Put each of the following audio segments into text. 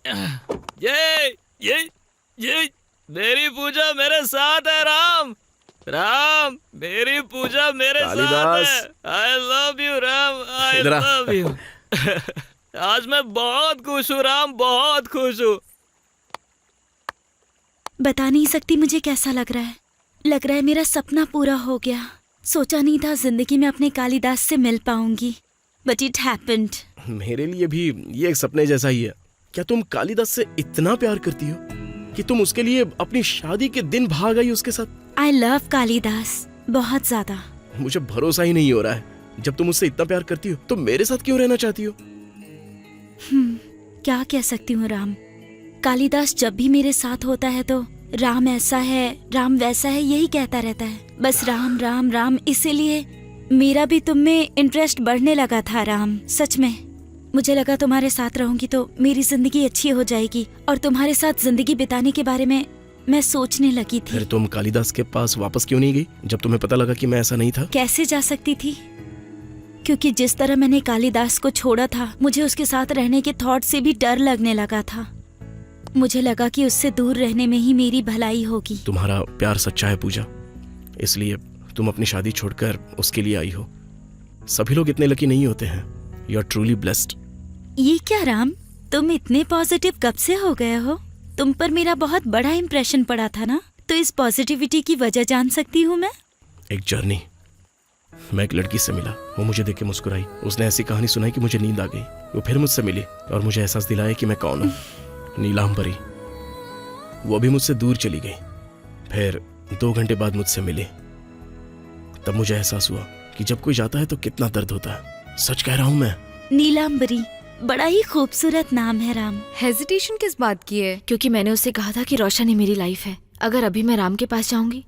ये मेरी पूजा मेरे साथ है राम। राम मेरी पूजा मेरे साथ है। I love you Ram, I love you. आज मैं बहुत खुश हूँ राम, बहुत खुश हूँ। बता नहीं सकती मुझे कैसा लग रहा है। लग रहा है मेरा सपना पूरा हो गया। सोचा नहीं था जिंदगी में अपने कालिदास से मिल पाऊंगी, बट इट हैपेंड। मेरे लिए भी ये एक सपने जैसा ही है। क्या तुम कालिदास से इतना प्यार करती हो कि तुम उसके लिए अपनी शादी के दिन भाग आई उसके साथ? आई लव कालिदास बहुत ज्यादा। मुझे भरोसा ही नहीं हो रहा है। जब तुम उससे इतना प्यार करती हो तो मेरे साथ क्यों रहना चाहती हो? क्या कह सकती हूँ राम। कालिदास जब भी मेरे साथ होता है तो राम ऐसा है, राम वैसा है, यही कहता रहता है। बस राम राम राम। इसीलिए मेरा भी तुम में इंटरेस्ट बढ़ने लगा था राम। सच में मुझे लगा तुम्हारे साथ रहूंगी तो मेरी जिंदगी अच्छी हो जाएगी, और तुम्हारे साथ जिंदगी बिताने के बारे में मैं सोचने लगी थी। फिर तुम कालिदास के पास वापस क्यों नहीं गई जब तुम्हें पता लगा कि मैं ऐसा नहीं था? कैसे जा सकती थी, क्योंकि जिस तरह मैंने कालिदास को छोड़ा था, मुझे उसके साथ रहने के थॉट से भी डर लगने लगा था। मुझे लगा कि उससे दूर रहने में ही मेरी भलाई होगी। तुम्हारा प्यार सच्चा है पूजा, इसलिए तुम अपनी शादी छोड़कर उसके लिए आई हो। सभी लोग इतने लकी नहीं होते हैं। You are truly blessed. ये क्या राम, तुम इतने पॉजिटिव कब से हो गए हो? तुम पर मेरा बहुत बड़ा इम्प्रेशन पड़ा था ना, तो इस पॉजिटिविटी की वजह जान सकती हूँ मैं? एक जर्नी। मैं एक लड़की से मिला, वो मुझे देख के मुस्कुराई। उसने ऐसी कहानी सुनाई कि मुझे नींद आ गई। वो फिर मुझसे मिली और मुझे एहसास दिलाया कि मैं कौन हूँ। नीलांबरी। वो भी मुझसे दूर चली गई। फिर 2 घंटे बाद मुझसे मिली। तब मुझे एहसास हुआ कि जब कोई जाता है तो कितना दर्द होता है। सच कह रहा हूँ मैं। नीलांबरी बड़ा ही खूबसूरत नाम है राम। हेजिटेशन किस बात की है? क्योंकि मैंने उससे कहा था कि रोशन ही मेरी लाइफ है। अगर अभी मैं राम के पास जाऊंगी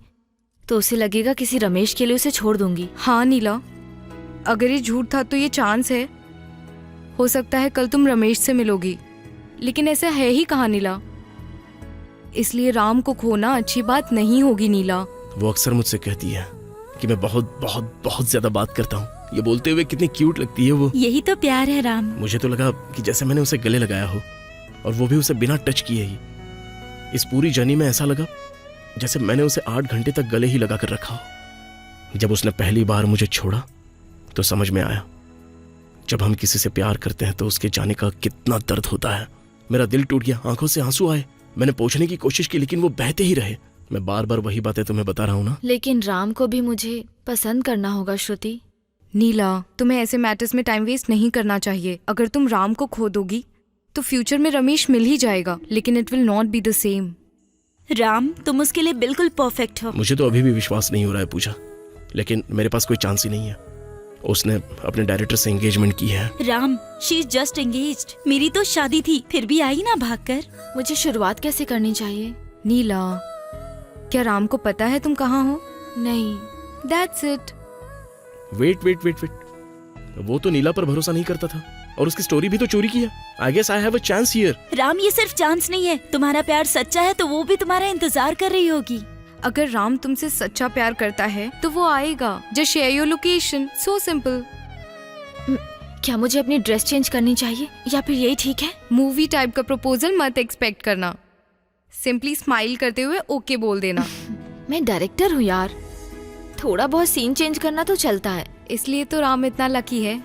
तो उसे लगेगा किसी रमेश के लिए उसे छोड़ दूंगी। हाँ नीला, अगर ये झूठ था तो ये चांस है, हो सकता है कल तुम रमेश से मिलोगी, लेकिन ऐसा है ही कहाँ नीला। इसलिए राम को खोना अच्छी बात नहीं होगी नीला। वो अक्सर मुझसे कहती है कि मैं बहुत बहुत बहुत ज्यादा बात करता हूँ। ये बोलते हुए कितनी क्यूट लगती है वो। यही तो प्यार है राम। मुझे तो लगा कि जैसे मैंने उसे गले लगाया हो, और वो भी उसे बिना टच किए ही। इस पूरी जर्नी में ऐसा लगा जैसे मैंने उसे 8 घंटे तक गले ही लगा कर रखा हो। जब उसने पहली बार मुझे छोड़ा तो समझ में आया, जब हम किसी से प्यार करते हैं तो उसके जाने का कितना दर्द होता है। मेरा दिल टूट गया, आंखों से आंसू आए। मैंने पूछने की कोशिश की लेकिन वो बहते ही रहे। मैं बार बार वही बातें तुम्हें बता रहा हूँ ना। लेकिन राम को भी मुझे पसंद करना होगा श्रुति। नीला, तुम्हें ऐसे मैटर्स में टाइम वेस्ट नहीं करना चाहिए। अगर तुम राम को खो दोगी तो फ्यूचर में रमेश मिल ही जाएगा, लेकिन it will not be the same. Ram तुम उसके लिए बिल्कुल परफेक्ट हो। मुझे तो अभी भी विश्वास नहीं हो रहा है पूजा, लेकिन मेरे पास कोई चांस ही नहीं है। उसने अपने डायरेक्टर से एंगेजमेंट की है। Ram she is just engaged. मेरी तो शादी थी, फिर भी आई ना भागकर। मुझे शुरुआत कैसे करनी चाहिए? नीला, क्या राम को पता है तुम कहाँ हो? नहीं। That's it. Wait wait wait wait, वो तो नीला पर भरोसा नहीं करता था और उसकी स्टोरी भी तो चोरी की है। I guess I have a chance here. Ram ये सिर्फ चांस नहीं है, तुम्हारा प्यार सच्चा है तो वो भी तुम्हारा इंतजार कर रही होगी। अगर राम तुमसे सच्चा प्यार करता है तो वो आएगा। Just share your location, so simple. क्या मुझे अपनी ड्रेस चेंज करनी चाहिए या फिर यही ठीक है? मूवी टाइप का प्रपोजल मत एक्सपेक्ट करना। सिंपली स्माइल करते हुए ओके बोल देना। मैं डायरेक्टर हूँ यार, थोड़ा बहुत सीन चेंज करना तो चलता है। इसलिए तो राम इतना लकी है।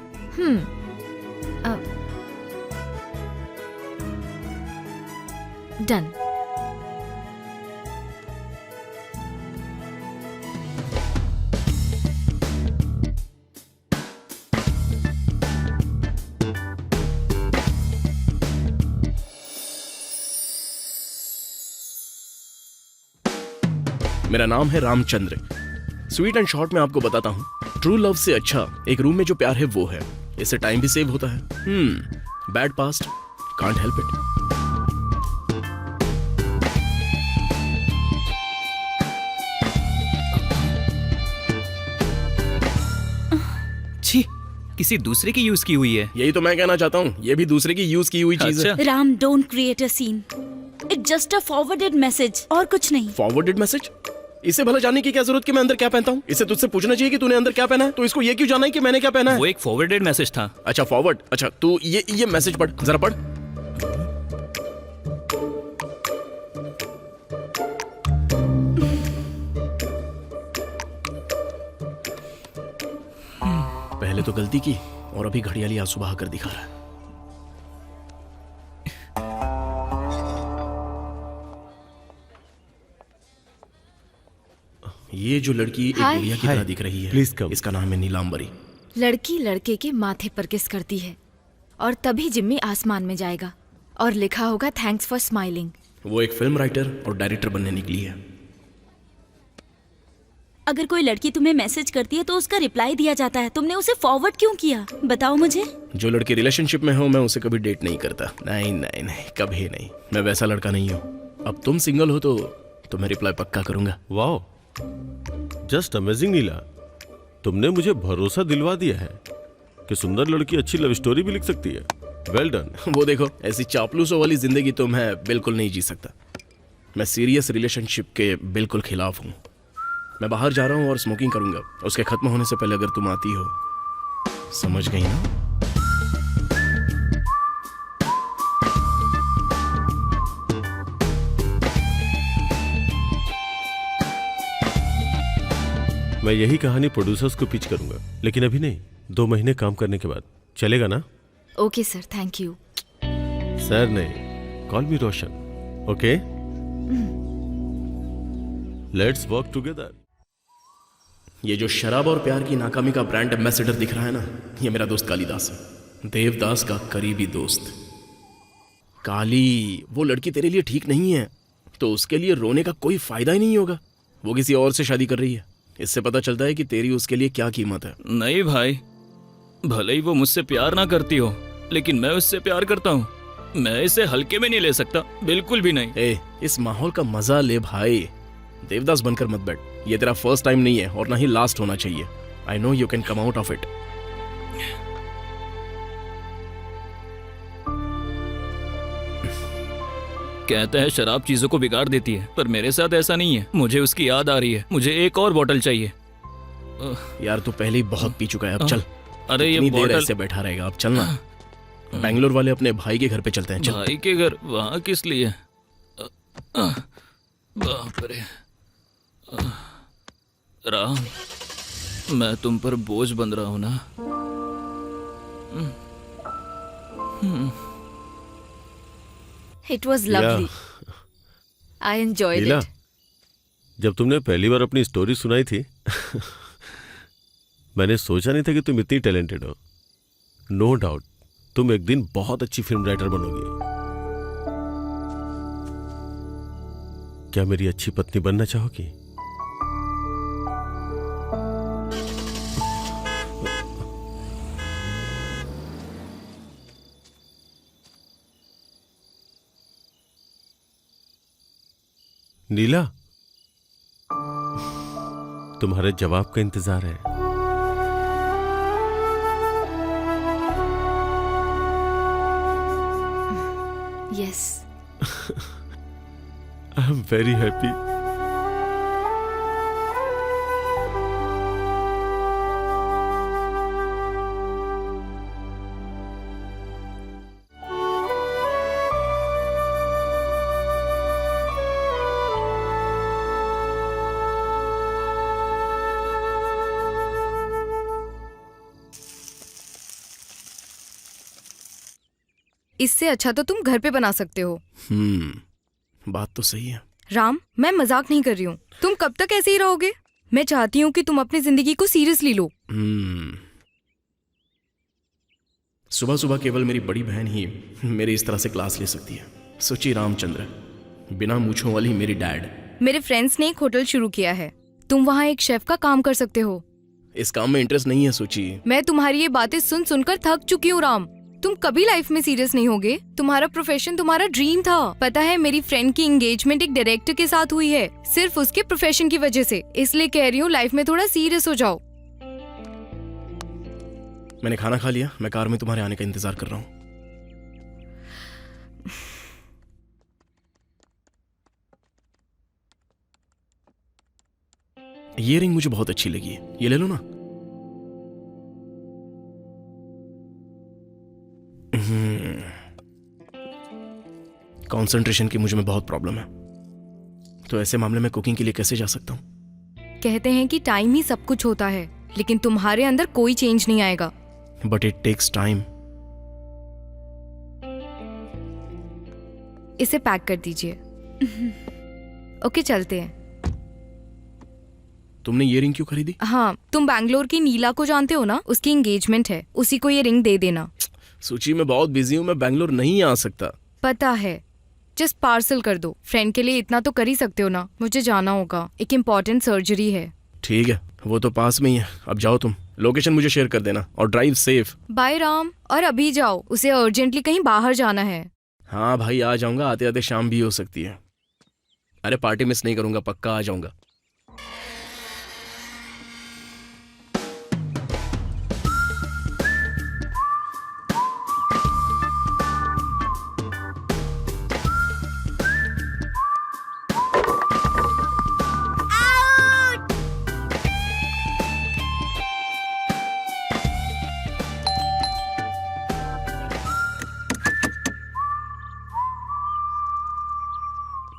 डन। मेरा नाम है रामचंद्र। स्वीट एंड शॉर्ट में आपको बताता हूँ, ट्रू लव से अच्छा एक रूम में जो प्यार है वो है। इससे टाइम भी सेव होता है। Bad past, can't help it. छी, किसी दूसरे की यूज की हुई है। यही तो मैं कहना चाहता हूँ, ये भी दूसरे की यूज की हुई चीज है। Ram don't create a scene, it's just a forwarded message और कुछ नहीं। Forwarded message? इसे भला जानने की क्या जरूरत कि मैं अंदर क्या पहनता हूँ? इसे तुझसे पूछना चाहिए कि तूने अंदर क्या पहना है, तो इसको ये क्यों जाना है कि मैंने क्या पहना है? वो एक फॉरवर्डेड मैसेज था। अच्छा फॉरवर्ड। अच्छा तू ये मैसेज पढ़, जरा पढ़। तो गलती की और अभी घड़ियाली आंसू बहा कर दिखा रहा है। ये जो लड़की एक हाय। गुड़िया की तरह दिख रही है, Please come. इसका नाम है नीलांबरी। लड़की लड़के के माथे पर किस करती है और तभी जिम्मी आसमान में जाएगा और लिखा होगा थैंक्स फॉर स्माइलिंग। वो एक फिल्म राइटर और डायरेक्टर बनने निकली है। अगर कोई लड़की तुम्हें मैसेज करती है तो उसका रिप्लाई दिया जाता है, तुमने उसे फॉरवर्ड क्यों किया? बताओ मुझे। जो लड़की रिलेशनशिप में हो मैं उसे कभी डेट नहीं करता। नहीं नहीं नहीं, कभी नहीं। मैं वैसा लड़का नहीं हूँ। अब तुम सिंगल हो तो मैं रिप्लाई पक्का करूंगा। वाओ, जस्ट अमेजिंग नीला, तुमने मुझे भरोसा दिलवा दिया है कि सुंदर लड़की अच्छी लव स्टोरी भी लिख सकती है। Well done. वो देखो, ऐसी चापलूसों वाली जिंदगी तो मैं बिल्कुल नहीं जी सकता। मैं सीरियस रिलेशनशिप के बिल्कुल खिलाफ हूँ। मैं बाहर जा रहा हूँ और स्मोकिंग करूंगा। उसके खत्म होने से पहले अगर तुम आती हो, समझ गई ना? मैं यही कहानी प्रोड्यूसर्स को पिच करूंगा, लेकिन अभी नहीं, 2 महीने काम करने के बाद। चलेगा ना? Okay sir, thank you. Sir नहीं, call me Roshan. Okay, let's work together. ये जो शराब और प्यार की नाकामी का ब्रांड एम्बेसडर दिख रहा है ना, ये मेरा दोस्त कालिदास है, देवदास का करीबी दोस्त। काली, वो लड़की तेरे लिए ठीक नहीं है तो उसके लिए रोने का कोई फायदा ही नहीं होगा। वो किसी और से शादी कर रही है। इससे पता चलता है कि तेरी उसके लिए क्या कीमत है। नहीं भाई, भले ही वो मुझसे प्यार ना करती हो, लेकिन मैं उससे प्यार करता हूँ। मैं इसे हल्के में नहीं ले सकता, बिल्कुल भी नहीं। ए, इस माहौल का मजा ले भाई। देवदास बनकर मत बैठ। ये तेरा फर्स्ट टाइम नहीं है और ना ही लास्ट होना चाहिए। I know you can come out of it. कहते हैं शराब चीजों को बिगाड़ देती है, पर मेरे साथ ऐसा नहीं है। मुझे उसकी याद आ रही है। मुझे एक और बोतल चाहिए। यार तू पहले ही बहुत पी चुका है, अब चल। अरे ये कितनी देर बोतल। ऐसे बैठा रहेगा? अब चलना। बैंगलोर वाले अपने भाई के घर पे चलते हैं, चल। भाई के घर? वहां किस लिए? बाप रे। राम, मैं तुम पर बोझ बन रहा हूं ना? It was lovely, I enjoyed Neela, it. जब तुमने पहली बार अपनी स्टोरी सुनाई थी मैंने सोचा नहीं था कि तुम इतनी टैलेंटेड हो। नो डाउट तुम एक दिन बहुत अच्छी फिल्म राइटर बनोगी। क्या मेरी अच्छी पत्नी बनना चाहोगी? नीला, तुम्हारे जवाब का इंतजार है। Yes. I am very happy. इससे अच्छा तो तुम घर पे बना सकते हो। बात तो सही है। राम, मैं मजाक नहीं कर रही हूँ। तुम कब तक ऐसे ही रहोगे? मैं चाहती हूँ कि तुम अपनी जिंदगी को सीरियसली लो। सुबह सुबह केवल मेरी बड़ी बहन ही मेरी इस तरह से क्लास ले सकती है। सोची रामचंद्र, बिना मूछों वाली मेरी डैड। मेरे फ्रेंड्स ने एक होटल शुरू किया है, तुम वहाँ एक शेफ का काम कर सकते हो। इस काम में इंटरेस्ट नहीं है सोची। मैं तुम्हारी ये बातें सुन सुनकर थक चुकी हूँ राम। तुम कभी लाइफ में सीरियस नहीं होगे। तुम्हारा प्रोफेशन तुम्हारा ड्रीम था। पता है, मेरी फ्रेंड की एंगेजमेंट एक डायरेक्टर के साथ हुई है, सिर्फ उसके प्रोफेशन की वजह से। इसलिए कह रही हूँ लाइफ में थोड़ा सीरियस हो जाओ। मैंने खाना खा लिया, मैं कार में तुम्हारे आने का इंतजार कर रहा हूँ। ये रिंग मुझे बहुत अच्छी लगी है, ये ले लो ना। कंसंट्रेशन की मुझे में बहुत प्रॉब्लम है, तो ऐसे मामले में कुकिंग के लिए कैसे जा सकता हूँ? कहते हैं कि टाइम ही सब कुछ होता है, लेकिन तुम्हारे अंदर कोई चेंज नहीं आएगा। But it takes time. इसे पैक कर दीजिए। ओके, चलते हैं। तुमने ये रिंग क्यों खरीदी? हाँ, तुम बैंगलोर की नीला को जानते हो ना, उसकी एंगेजमेंट है, उसी को ये रिंग दे देना। सूची में बहुत बिजी हूँ, मैं बैंगलोर नहीं आ सकता। पता है, जस्ट पार्सल कर दो। फ्रेंड के लिए इतना तो कर ही सकते हो ना। मुझे जाना होगा, एक इम्पोर्टेंट सर्जरी है। ठीक है, वो तो पास में ही है। अब जाओ तुम, लोकेशन मुझे शेयर कर देना और ड्राइव सेफ। बाय राम। और अभी जाओ, उसे अर्जेंटली कहीं बाहर जाना है। हाँ भाई, आ जाऊंगा। आते आते शाम भी हो सकती है। अरे पार्टी मिस नहीं करूंगा, पक्का आ जाऊंगा।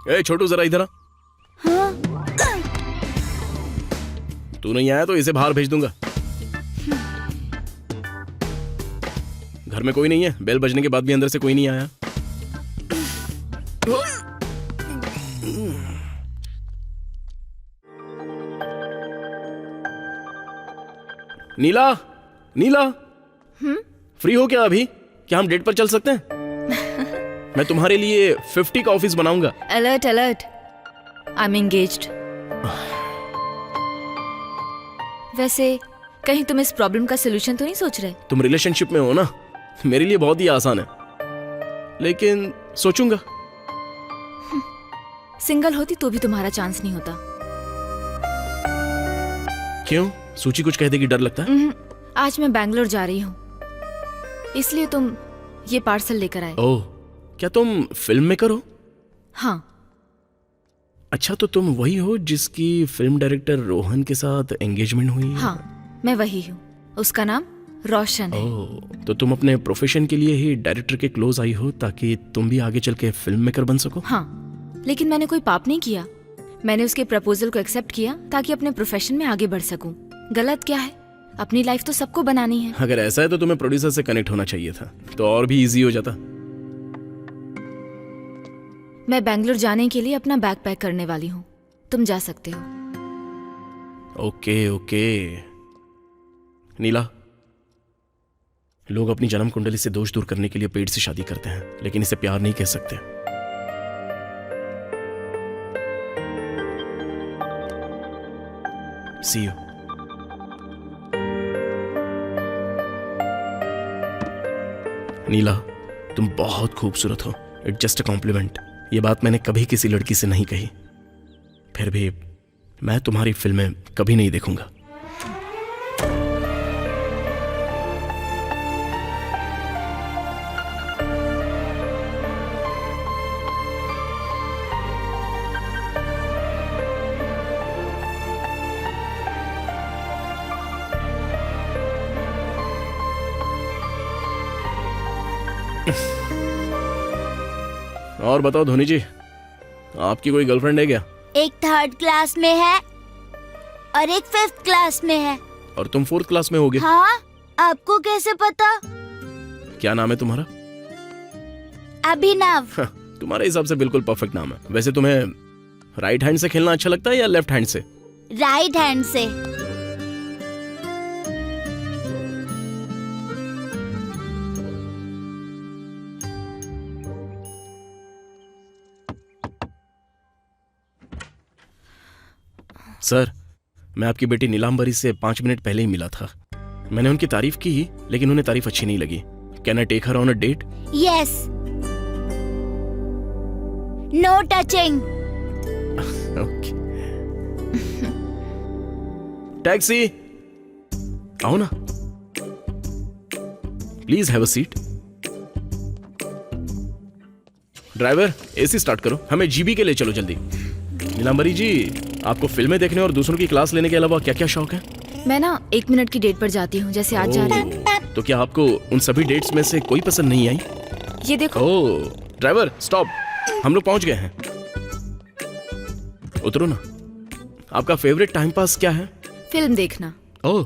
ए छोटू, जरा इधर आ। तू नहीं आया तो इसे बाहर भेज दूंगा। घर में कोई नहीं है, बेल बजने के बाद भी अंदर से कोई नहीं आया। नीला, नीला, फ्री हो क्या अभी? क्या हम डेट पर चल सकते हैं? मैं तुम्हारे लिए 50 का ऑफिस बनाऊंगा। Alert alert, I am engaged. वैसे कहीं तुम इस प्रॉब्लम का सोल्यूशन तो नहीं सोच रहे? तुम रिलेशनशिप में हो ना, मेरे लिए बहुत ही आसान है, लेकिन सोचूंगा। सिंगल होती तो भी तुम्हारा चांस नहीं होता। क्यों? सूची कुछ कह देगी, डर लगता है? आज मैं बैंगलोर जा रही हूँ, इसलिए तुम ये पार्सल लेकर आए। ओह, क्या तुम फिल्म मेकर हो? हाँ। अच्छा, तो तुम वही हो जिसकी फिल्म डायरेक्टर रोहन के साथ एंगेजमेंट हुई है? हाँ, मैं वही हूँ। उसका नाम रोशन है। ओह, तो तुम अपने प्रोफेशन के लिए ही डायरेक्टर के क्लोज आई हो ताकि तुम भी आगे चल के फिल्म मेकर बन सको? हाँ, लेकिन मैंने कोई पाप नहीं किया। मैंने उसके प्रपोजल को एक्सेप्ट किया ताकि अपने प्रोफेशन में आगे बढ़ सकूं। गलत क्या है? अपनी लाइफ तो सबको बनानी है। अगर ऐसा है तो तुम्हें प्रोड्यूसर से कनेक्ट होना चाहिए था, तो और भी इजी हो जाता। मैं बैंगलोर जाने के लिए अपना बैग पैक करने वाली हूँ, तुम जा सकते हो। Okay okay. नीला, लोग अपनी जन्म कुंडली से दोष दूर करने के लिए पेट से शादी करते हैं, लेकिन इसे प्यार नहीं कह सकते। सी यू। नीला, तुम बहुत खूबसूरत हो। It's just a compliment. ये बात मैंने कभी किसी लड़की से नहीं कही, फिर भी मैं तुम्हारी फिल्में कभी नहीं देखूंगा। और बताओ धोनी जी, आपकी कोई गर्लफ्रेंड है क्या? एक 3rd क्लास में है और एक 5th क्लास में है। और तुम 4th क्लास में होगे? हाँ, आपको कैसे पता? क्या नाम है तुम्हारा? अभिनव। तुम्हारे हिसाब से बिल्कुल परफेक्ट नाम है। वैसे तुम्हें राइट हैंड से खेलना अच्छा लगता है या लेफ्ट हैंड से? राइट हैंड से। सर, मैं आपकी बेटी नीलांबरी से 5 मिनट पहले ही मिला था। मैंने उनकी तारीफ की, लेकिन उन्हें तारीफ अच्छी नहीं लगी। Can I take her on a date? Yes. No touching. Okay. Taxi, आओ ना, please have a seat. Driver, AC start करो, हमें जीबी के लिए चलो जल्दी। नीलांबरी जी, आपको फिल्में देखने और दूसरों की क्लास लेने के अलावा क्या क्या शौक है? मैं ना 1 मिनट की डेट पर जाती हूँ, जैसे आज जा रही हूँ। तो क्या आपको उन सभी डेट्स में से कोई पसंद नहीं आई? ये देखो। ओह, ड्राइवर स्टॉप, हम लोग पहुंच गए हैं। उतरो ना। आपका फेवरेट टाइम पास क्या है? फिल्म देखना। ओह,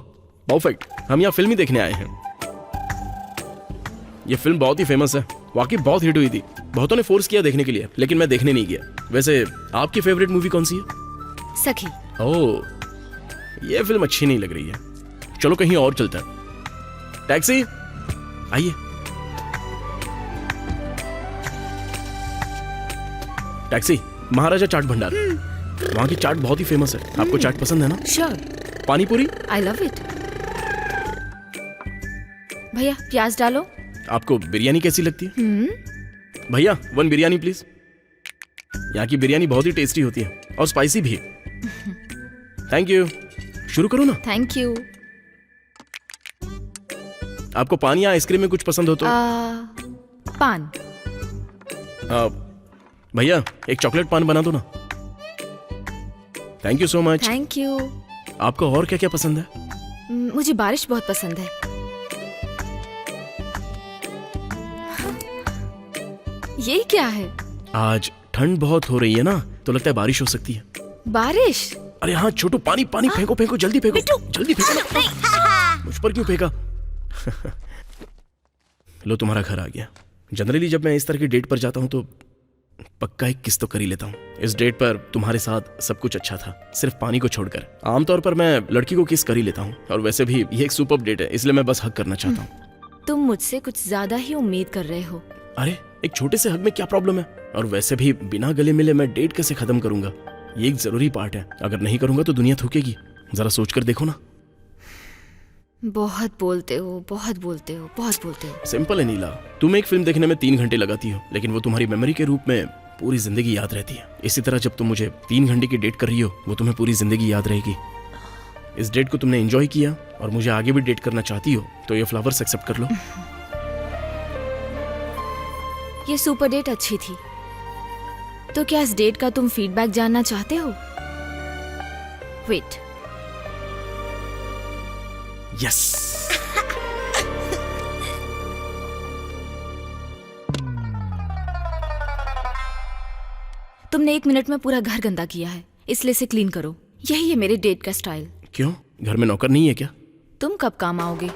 परफेक्ट, हम यहाँ फिल्म ही देखने आए हैं। ये फिल्म बहुत ही फेमस है, वाकई बहुत हिट हुई थी। बहुतों ने फोर्स किया देखने के लिए, लेकिन मैं देखने नहीं गया। वैसे आपकी फेवरेट मूवी कौन सी है? सखी। ओह, ये फिल्म अच्छी नहीं लग रही है। चलो कहीं और चलता है। टैक्सी, आइए। टैक्सी, महाराजा चाट भंडार। वहाँ की चाट बहुत ही फेमस है। आपको चाट पसंद है ना? श्योर, पानी पूरी? I love it. भैया प्याज डालो। आपको बिरयानी कैसी लगती है? भैया 1 बिरयानी प्लीज। यहाँ की बिरयानी बहुत ही टेस्टी होती है और स्पाइसी भी है। Thank you. शुरू करो ना। Thank you. आपको पान या आइसक्रीम में कुछ पसंद हो तो? पान। भैया एक चॉकलेट पान बना दो ना। Thank you so much. Thank you. आपको और क्या क्या पसंद है? मुझे बारिश बहुत पसंद है। ये क्या है? आज ठंड बहुत हो रही है ना, तो लगता है बारिश हो सकती है। बारिश? अरे हाँ छोटू, पानी पानी फेंको फेंको, जल्दी फेंको, जल्दी फेंको ना। मुझ पर क्यों फेंका? लो तुम्हारा घर आ गया। जनरली जब मैं इस तरह की डेट पर जाता हूँ तो पक्का एक किस तो कर ही लेता हूँ। इस डेट पर तुम्हारे साथ सब कुछ अच्छा था, सिर्फ पानी को छोड़कर। आमतौर पर मैं लड़की को किस कर ही लेता हूँ, और वैसे भी ये एक सुपर्ब डेट है, इसलिए मैं बस हक करना चाहता हूँ। तुम मुझसे कुछ ज्यादा ही उम्मीद कर रहे हो। अरे एक छोटे से हक में क्या प्रॉब्लम है? और वैसे भी बिना गले मिले मैं डेट कैसे खत्म करूंगा? ये एक जरूरी पार्ट है, अगर नहीं करूंगा तो दुनिया थूकेगी। जरा सोच कर देखो ना। बहुत बोलते हो, बहुत बोलते हो, बहुत बोलते हो। सिंपल है नीला, तुम एक फिल्म देखने में 3 घंटे लगाती हो, लेकिन वो तुम्हारी मेमोरी के रूप में पूरी जिंदगी याद रहती है। इसी तरह जब तुम मुझे 3 घंटे की डेट कर रही हो, वो तुम्हें पूरी जिंदगी याद रहेगी। इस डेट को तुमने एंजॉय किया और मुझे आगे भी डेट करना चाहती हो, तो ये फ्लावर्स एक्सेप्ट कर लो। ये सुपर डेट अच्छी थी, तो क्या इस डेट का तुम फीडबैक जानना चाहते हो? वेट। यस। तुमने 1 मिनट में पूरा घर गंदा किया है, इसलिए इसे क्लीन करो। यही है मेरे डेट का स्टाइल। क्यों, घर में नौकर नहीं है क्या? तुम कब काम आओगे?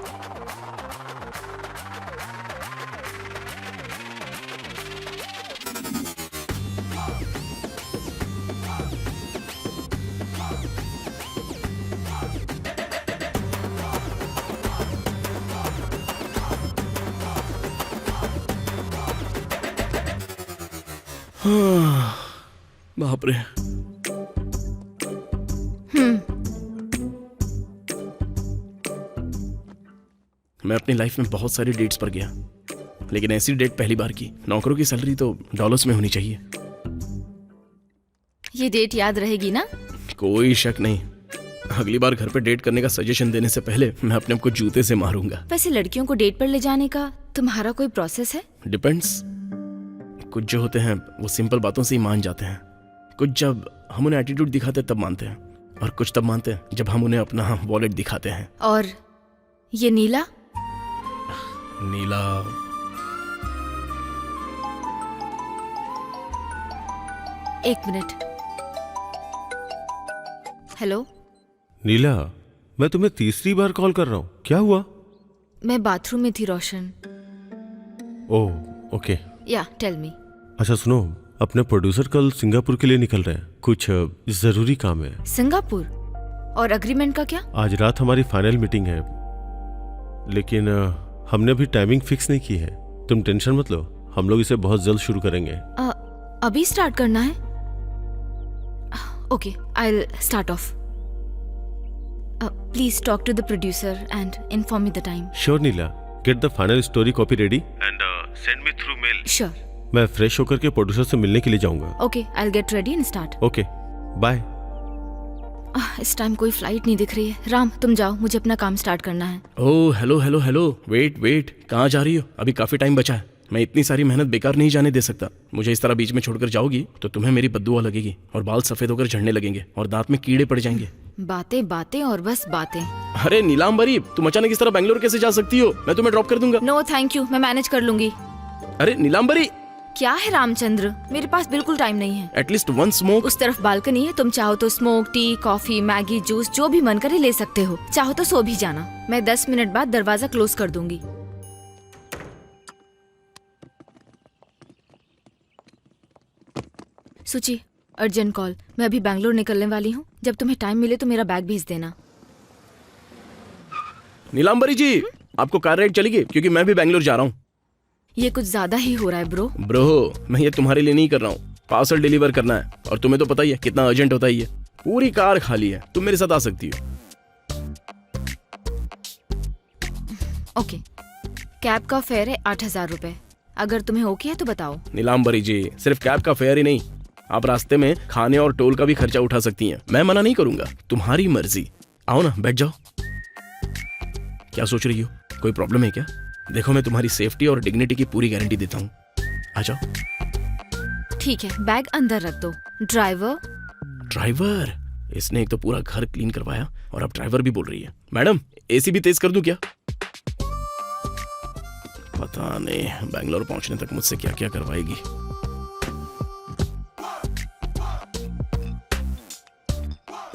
बाप रे। मैं अपनी लाइफ में बहुत सारी डेट्स पर गया, लेकिन ऐसी डेट पहली बार की। नौकरों की सैलरी तो डॉलर्स में होनी चाहिए। ये डेट याद रहेगी ना? कोई शक नहीं। अगली बार घर पे डेट करने का सजेशन देने से पहले मैं अपने आप को जूते से मारूंगा। वैसे लड़कियों को डेट पर ले जाने का तुम्हारा कोई प्रोसेस है? डिपेंड्स। कुछ जो होते हैं वो सिंपल बातों से ही मान जाते हैं। कुछ जब हम उन्हें एटीट्यूड दिखाते हैं तब मानते हैं, और कुछ तब मानते हैं जब हम उन्हें अपना वॉलेट दिखाते हैं। और ये नीला? नीला एक मिनट। हेलो नीला, मैं तुम्हें तीसरी बार कॉल कर रहा हूँ, क्या हुआ? मैं बाथरूम में थी रोशन। Oh okay. या टेल मी। अच्छा सुनो, अपने प्रोड्यूसर कल सिंगापुर के लिए निकल रहे हैं, कुछ जरूरी काम है। सिंगापुर? और एग्रीमेंट का क्या? आज रात हमारी फाइनल मीटिंग है, लेकिन हमने अभी टाइमिंग फिक्स नहीं की है। तुम टेंशन मत लो, हम लोग इसे बहुत जल्द शुरू करेंगे। अभी स्टार्ट करना है? Okay, I will start off. Please talk to the producer and inform me the time. Sure Neela, get the final story copy ready and send me through mail. Sure. मैं फ्रेश होकर के प्रोड्यूसर से मिलने के लिए जाऊंगा। Okay, I will get ready and start. Okay bye. इस time कोई फ्लाइट नहीं दिख रही है। राम तुम जाओ, मुझे अपना काम स्टार्ट करना है। Oh hello hello hello, wait wait, कहाँ जा रही हो? अभी काफी टाइम बचा है। मैं इतनी सारी मेहनत बेकार नहीं जाने दे सकता। मुझे इस तरह बीच में छोड़कर जाओगी तो तुम्हें मेरी बद्दुआ लगेगी, और बाल सफेद होकर झड़ने लगेंगे, और दांत में कीड़े पड़ जाएंगे। बातें बातें और बस बातें। अरे नीलांबरी, तुम अचानक इस तरह बैंगलोर कैसे जा सकती हो? मैं तुम्हें ड्रॉप कर दूंगा। नो थैंक यू, मैं मैनेज कर लूंगी। अरे नीलांबरी, क्या है रामचंद्र, मेरे पास बिल्कुल टाइम नहीं है। At least one smoke. उस तरफ बालकनी है, तुम चाहो तो smoke, T, coffee, Maggi, juice जो भी मन करे ले सकते हो। चाहो तो सो भी जाना, मैं 10 मिनट बाद दरवाजा क्लोज कर दूंगी। सुची, अर्जेंट कॉल, मैं अभी बैंगलोर निकलने वाली हूँ। जब तुम्हें टाइम मिले तो मेरा बैग भेज देना। नीलांबरी जी, आपको कार राइड चलेगी? क्योंकि मैं भी बैंगलोर जा रहा हूँ। ये कुछ ज्यादा ही हो रहा है ब्रो। ब्रो, मैं ये तुम्हारे लिए नहीं कर रहा हूँ, पार्सल डिलीवर करना है और तुम्हें तो पता ही है कितना अर्जेंट होता है ये। पूरी कार खाली है, तुम मेरे साथ आ सकती हो। ओके, कैब का फेयर है 8,000 रुपए। अगर तुम्हें ओके है तो बताओ। नीलांबरी जी, सिर्फ कैब का फेयर ही नहीं, आप रास्ते में खाने और टोल का भी खर्चा उठा सकती हैं। मैं मना नहीं करूंगा, तुम्हारी मर्जी। आओ ना, बैठ जाओ। क्या सोच रही हो, कोई प्रॉब्लम है क्या? देखो, मैं तुम्हारी सेफ्टी और डिग्निटी की पूरी गारंटी देता हूँ। आ जाओ। ठीक है, बैग अंदर रख दो। ड्राइवर। ड्राइवर? इसने एक तो पूरा घर क्लीन करवाया और अब ड्राइवर भी बोल रही है। मैडम, एसी भी तेज कर दूं क्या? पता नहीं बैंगलोर पहुंचने तक मुझसे क्या क्या करवाएगी।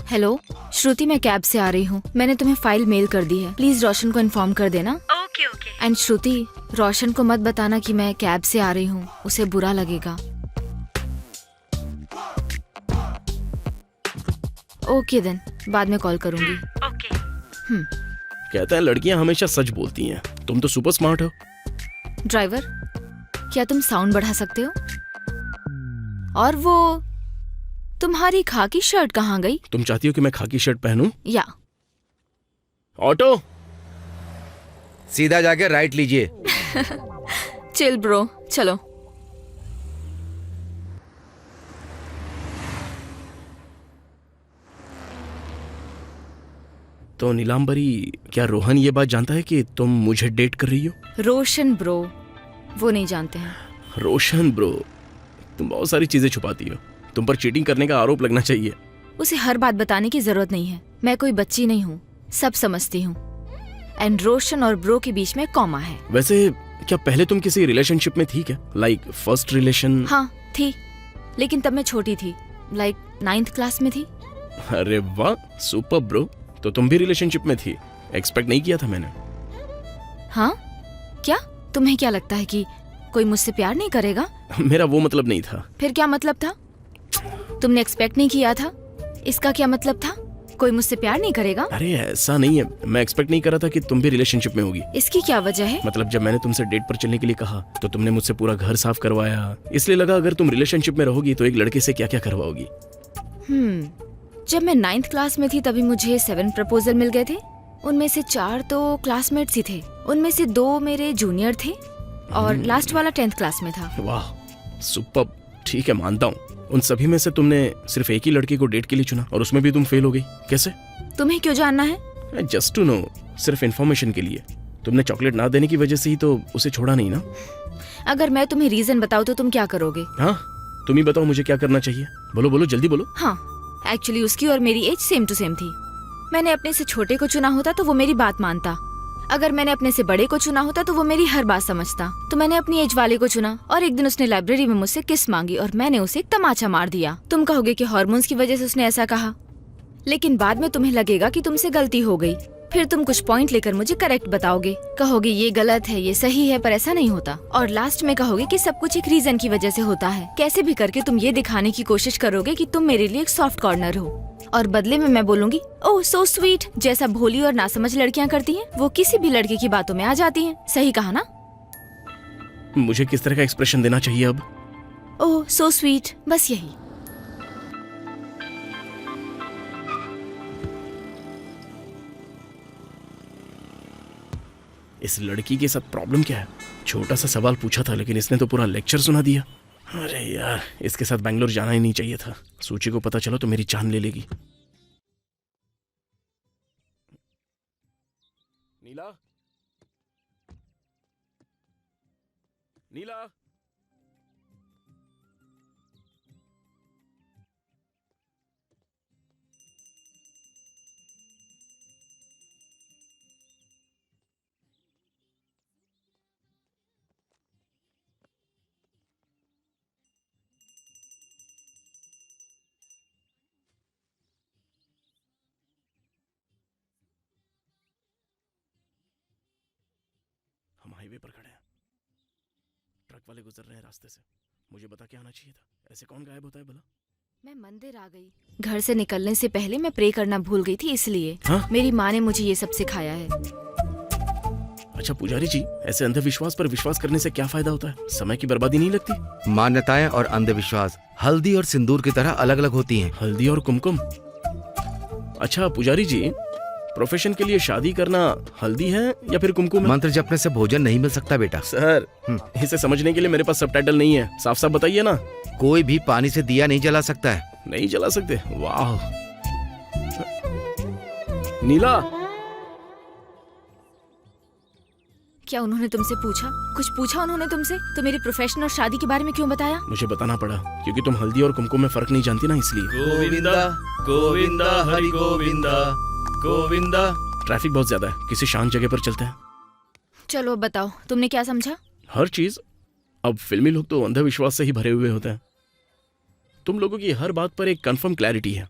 हेलो श्रुति, मैं कैब से आ रही हूँ। मैंने तुम्हें फाइल मेल कर दी है, प्लीज रोशन को इन्फॉर्म कर देना। Okay okay. एंड श्रुति, रोशन को मत बताना कि मैं कैब से आ रही हूँ, उसे बुरा लगेगा। ओके देन, बाद में कॉल करूंगी। ओके। कहते हैं लड़कियां हमेशा सच बोलती हैं, तुम तो सुपर स्मार्ट हो। ड्राइवर, क्या तुम साउंड बढ़ा सकते हो? और वो तुम्हारी खाकी शर्ट कहाँ गई? तुम चाहती हो कि मैं खाकी शर्ट पहनूं? या ऑटो। सीधा जाके राइट लीजिए। चिल ब्रो, चलो। तो नीलांबरी, क्या रोहन ये बात जानता है कि तुम मुझे डेट कर रही हो? रोशन ब्रो, वो नहीं जानते हैं। रोशन ब्रो, तुम बहुत सारी चीजें छुपाती हो। तुम पर चीटिंग करने का आरोप लगना चाहिए। उसे हर बात बताने की जरूरत नहीं है, मैं कोई बच्ची नहीं हूँ, सब समझती हूँ। एंड रोशन और ब्रो के बीच में कॉमा है। वैसे क्या पहले तुम किसी रिलेशनशिप में थी क्या? Like first relation? हाँ थी, लेकिन तब मैं छोटी थी, लाइक 9th क्लास में थी। अरे वाह, सुपर ब्रो। तो तुम भी रिलेशनशिप में थी? एक्सपेक्ट नहीं किया था मैंने। हाँ क्या तुम्हें क्या लगता है कि कोई मुझसे प्यार नहीं करेगा? मेरा वो मतलब नहीं था। फिर क्या मतलब था? तुमने एक्सपेक्ट नहीं किया था, इसका क्या मतलब था? कोई मुझसे प्यार नहीं करेगा? अरे ऐसा नहीं है, मैं एक्सपेक्ट नहीं कर रहा था कि तुम भी रिलेशनशिप में होगी। इसकी क्या वजह है? मतलब जब मैंने तुमसे डेट पर चलने के लिए कहा तो तुमने मुझसे पूरा घर साफ करवाया, इसलिए लगा अगर तुम रिलेशनशिप में रहोगी तो एक लड़के से क्या क्या करवाओगी। जब मैं 9th क्लास में थी तभी मुझे 7 प्रपोजल मिल गए थे। उनमें से 4 तो क्लासमेट्स ही थे, उनमें से 2 मेरे जूनियर थे और लास्ट वाला 10th क्लास में था। वाह सुपर, ठीक है मानता हूँ। उन सभी में से तुमने सिर्फ एक ही लड़के को डेट के लिए चुना और उसमें भी तुम फेल हो गई, कैसे? तुम्हें क्यों जानना है? जस्ट टू नो, सिर्फ इन्फॉर्मेशन के लिए। तुमने चॉकलेट ना देने की वजह से ही तो उसे छोड़ा नहीं ना? अगर मैं तुम्हें रीजन बताऊँ तो तुम क्या करोगे? हाँ, तुम ही बताओ मुझे क्या करना चाहिए। बोलो बोलो, जल्दी बोलो। हाँ, एक्चुअली उसकी और मेरी एज सेम टू सेम थी। मैंने अपने से छोटे को चुना होता तो वो मेरी बात मानता, अगर मैंने अपने से बड़े को चुना होता तो वो मेरी हर बात समझता। तो मैंने अपनी एज वाले को चुना और एक दिन उसने लाइब्रेरी में मुझसे किस मांगी और मैंने उसे एक तमाचा मार दिया। तुम कहोगे कि हार्मोन्स की वजह से उसने ऐसा कहा, लेकिन बाद में तुम्हें लगेगा कि तुमसे गलती हो गई। फिर तुम कुछ पॉइंट लेकर मुझे करेक्ट बताओगे, कहोगे ये गलत है, ये सही है, पर ऐसा नहीं होता। और लास्ट में कहोगे कि सब कुछ एक रीजन की वजह से होता है। कैसे भी करके तुम ये दिखाने की कोशिश करोगे कि तुम मेरे लिए एक सॉफ्ट कॉर्नर हो, और बदले में मैं बोलूंगी ओह सो स्वीट, जैसा भोली और नासमझ लड़कियां करती हैं वो किसी भी लड़के की बातों में आ जाती हैं। सही कहा ना? मुझे किस तरह का एक्सप्रेशन देना चाहिए अब? ओह सो स्वीट, बस यही। इस लड़की के साथ प्रॉब्लम क्या है? छोटा सा सवाल पूछा था लेकिन इसने तो पूरा लेक्चर सुना दिया। अरे यार, इसके साथ बैंगलोर जाना ही नहीं चाहिए था। सूची को पता चला तो मेरी जान ले लेगी। नीला, नीला, हाईवे पर खड़े हैं, ट्रक वाले गुजर रहे हैं रास्ते से। मुझे बता के आना चाहिए था। ऐसे कौन गायब होता है भला? मैं मंदिर आ गई। घर से निकलने से पहले मैं प्रे करना भूल गई थी, इसलिए मेरी माँ ने मुझे ये सब सिखाया है। अच्छा पुजारी जी, ऐसे अंधविश्वास पर विश्वास करने से क्या फायदा होता है? समय की बर्बादी नहीं लगती? मान्यताएं और अंधविश्वास हल्दी और सिंदूर की तरह अलग अलग होती हैं। हल्दी और कुमकुम। अच्छा पुजारी जी, प्रोफेशन के लिए शादी करना हल्दी है या फिर कुमकुम है? मंत्र जपने से भोजन नहीं मिल सकता बेटा। सर, इसे समझने के लिए मेरे पास सबटाइटल नहीं है। साफ साफ बताइए ना। कोई भी पानी से दिया नहीं जला सकता है। नहीं जला सकते? वाह। नीला, क्या उन्होंने तुमसे पूछा? कुछ पूछा उन्होंने तुमसे? तो मेरे प्रोफेशन और शादी के बारे में क्यों बताया? मुझे बताना पड़ा क्योंकि तुम हल्दी और कुमकुम में फर्क नहीं जानती ना, इसलिए। गोविंदा गोविंदा हरि गोविंदा गोविंदा। ट्रैफिक बहुत ज्यादा है, किसी शांत जगह पर चलते हैं। चलो अब बताओ, तुमने क्या समझा? हर चीज। अब फिल्मी लोग तो अंधविश्वास से ही भरे हुए होते हैं। तुम लोगों की हर बात पर एक कंफर्म क्लैरिटी है।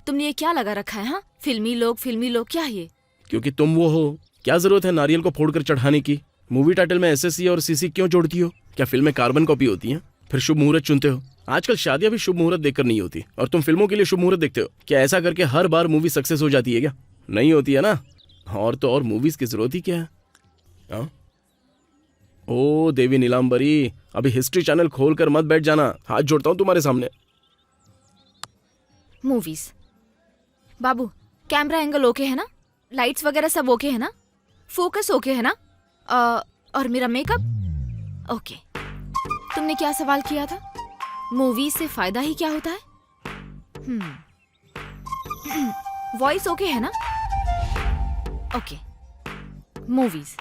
तुमने ये क्या लगा रखा है? हाँ, फिल्मी लोग क्या ये? क्योंकि तुम वो हो। क्या जरूरत है नारियल को फोड़कर चढ़ाने की? मूवी टाइटल में SSC और CC क्यों जोड़ती हो? क्या फिल्में कार्बन कॉपी होती हैं? फिर शुभ मुहूर्त चुनते हो। आजकल शादियां भी शुभ मुहूर्त देखकर नहीं होती, और तुम फिल्मों के लिए शुभ मुहूर्त देखते हो। क्या ऐसा करके हर बार मूवी सक्सेस हो जाती है क्या? नहीं होती है ना। और तो और मूवीज की जरूरत ही क्या है? हाँ? ओ देवी नीलांबरी, अभी हिस्ट्री चैनल खोलकर मत बैठ जाना। हाथ जोड़ता हूँ तुम्हारे सामने। मूवीज। बाबू, कैमरा एंगल ओके है ना? लाइट्स वगैरह सब ओके है ना? फोकस ओके है ना? और मेरा मेकअप ओके। तुमने क्या सवाल किया था? मूवी से फायदा ही क्या होता है? वॉइस ओके है ना? ओके। मूवीज।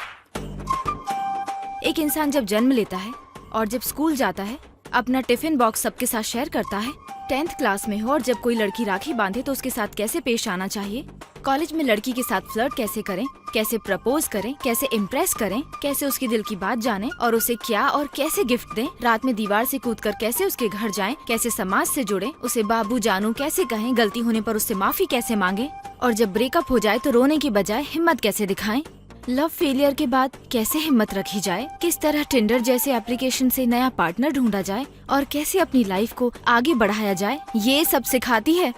एक इंसान जब जन्म लेता है और जब स्कूल जाता है, अपना टिफिन बॉक्स सबके साथ शेयर करता है, 10th क्लास में हो और जब कोई लड़की राखी बांधे तो उसके साथ कैसे पेश आना चाहिए, कॉलेज में लड़की के साथ फ्लर्ट कैसे करें, कैसे प्रपोज करें, कैसे इम्प्रेस करें, कैसे उसके दिल की बात जाने और उसे क्या और कैसे गिफ्ट दें, रात में दीवार से कूदकर कैसे उसके घर जाएं, कैसे समाज से जुड़ें, उसे बाबू जानू कैसे कहें, गलती होने पर उससे माफी कैसे मांगे, और जब ब्रेकअप हो जाए तो रोने की बजाय हिम्मत कैसे दिखाएं, लव फेलियर के बाद कैसे हिम्मत रखी जाए, किस तरह टिंडर जैसे एप्लीकेशन से नया पार्टनर ढूंढा जाए और कैसे अपनी लाइफ को आगे बढ़ाया जाए, ये सब सिखाती है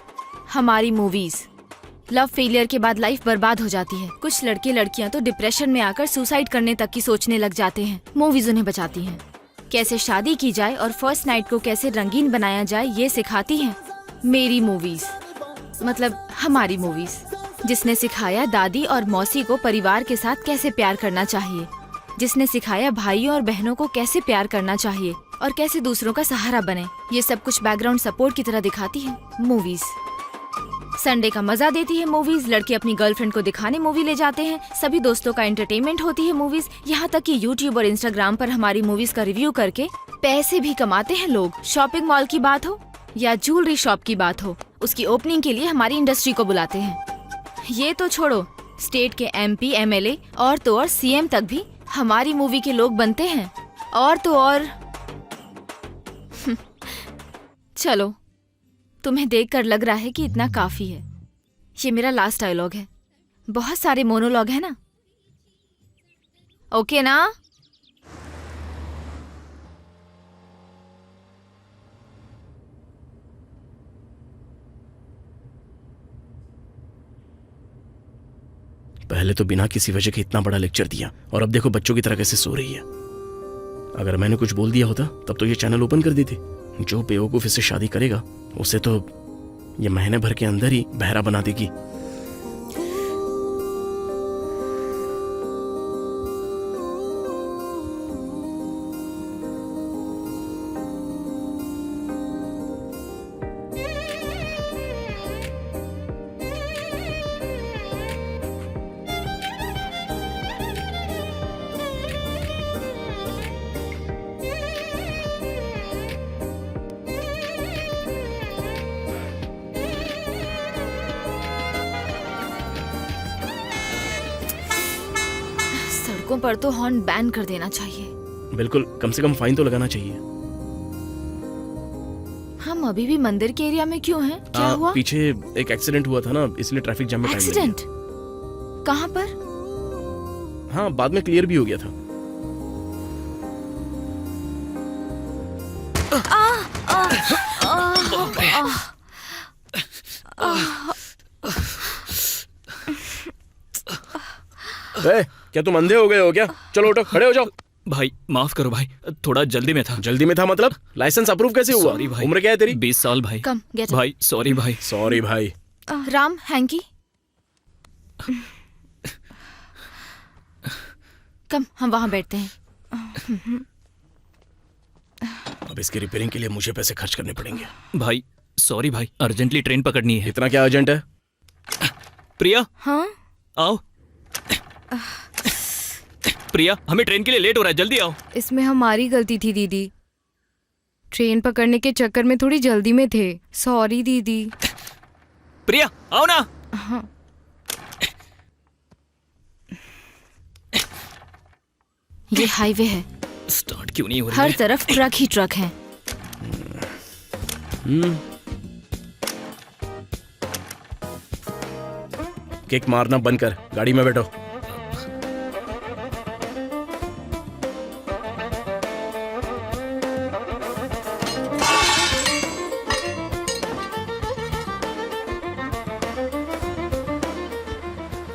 हमारी मूवीज। लव फेलियर के बाद लाइफ बर्बाद हो जाती है। कुछ लड़के लड़कियां तो डिप्रेशन में आकर सुसाइड करने तक की सोचने लग जाते हैं। मूवीज उन्हें बचाती हैं। कैसे शादी की जाए और फर्स्ट नाइट को कैसे रंगीन बनाया जाए, ये सिखाती हैं मेरी मूवीज, मतलब हमारी मूवीज। जिसने सिखाया दादी और मौसी को परिवार के साथ कैसे प्यार करना चाहिए, जिसने सिखाया भाइयों और बहनों को कैसे प्यार करना चाहिए और कैसे दूसरों का सहारा बने, ये सब कुछ बैकग्राउंड सपोर्ट की तरह दिखाती है मूवीज। संडे का मजा देती है मूवीज। लड़के अपनी गर्लफ्रेंड को दिखाने मूवी ले जाते हैं। सभी दोस्तों का एंटरटेनमेंट होती है मूवीज। यहाँ तक कि यूट्यूब और इंस्टाग्राम पर हमारी मूवीज का रिव्यू करके पैसे भी कमाते हैं लोग। शॉपिंग मॉल की बात हो या ज्वेलरी शॉप की बात हो, उसकी ओपनिंग के लिए हमारी इंडस्ट्री को बुलाते हैं। ये तो छोड़ो, स्टेट के MP, MLA और तो और CM तक भी हमारी मूवी के लोग बनते हैं। और तो और चलो, तुम्हें देखकर लग रहा है कि इतना काफी है। ये मेरा लास्ट डायलॉग है। बहुत सारे मोनोलॉग है ना? ओके ना? पहले तो बिना किसी वजह के इतना बड़ा लेक्चर दिया, और अब देखो बच्चों की तरह कैसे सो रही है। अगर मैंने कुछ बोल दिया होता तब तो ये चैनल ओपन कर देती। जो बेवकूफ इससे शादी करेगा उसे तो ये महीने भर के अंदर ही बहरा बना देगी। सड़कों पर तो हॉर्न बैन कर देना चाहिए। बिल्कुल, कम से कम फाइन तो लगाना चाहिए। हम अभी भी मंदिर के एरिया में क्यों हैं? क्या हुआ? पीछे एक एक्सीडेंट हुआ था ना, इसलिए ट्रैफिक जाम में टाइम लग गया। एक्सीडेंट? कहाँ पर? हाँ, बाद में क्लियर भी हो गया था। ए, क्या तुम अंधे हो गए हो क्या? चलो उठो, खड़े हो जाओ। भाई माफ करो भाई, थोड़ा जल्दी में था। जल्दी में था मतलब? लाइसेंस अप्रूव कैसे हुआ? सॉरी भाई। उम्र क्या है तेरी? 20 साल भाई। कम गेट भाई सॉरी भाई। सॉरी भाई। राम, हैंकी, कम हम वहां बैठते हैं। अब इसकी रिपेयरिंग के लिए मुझे पैसे खर्च करने पड़ेंगे। भाई सॉरी भाई, अर्जेंटली ट्रेन पकड़नी है। इतना क्या अर्जेंट है? प्रिया हाँ, आओ। प्रिया, हमें ट्रेन के लिए लेट हो रहा है, जल्दी आओ। इसमें हमारी गलती थी दीदी। ट्रेन पकड़ने के चक्कर में थोड़ी जल्दी में थे। सॉरी दीदी। प्रिया आओ ना। हाँ। ये हाईवे है, स्टार्ट क्यों नहीं हो रही हर है? तरफ ट्रक ही ट्रक है। किक मारना बंद कर, गाड़ी में बैठो।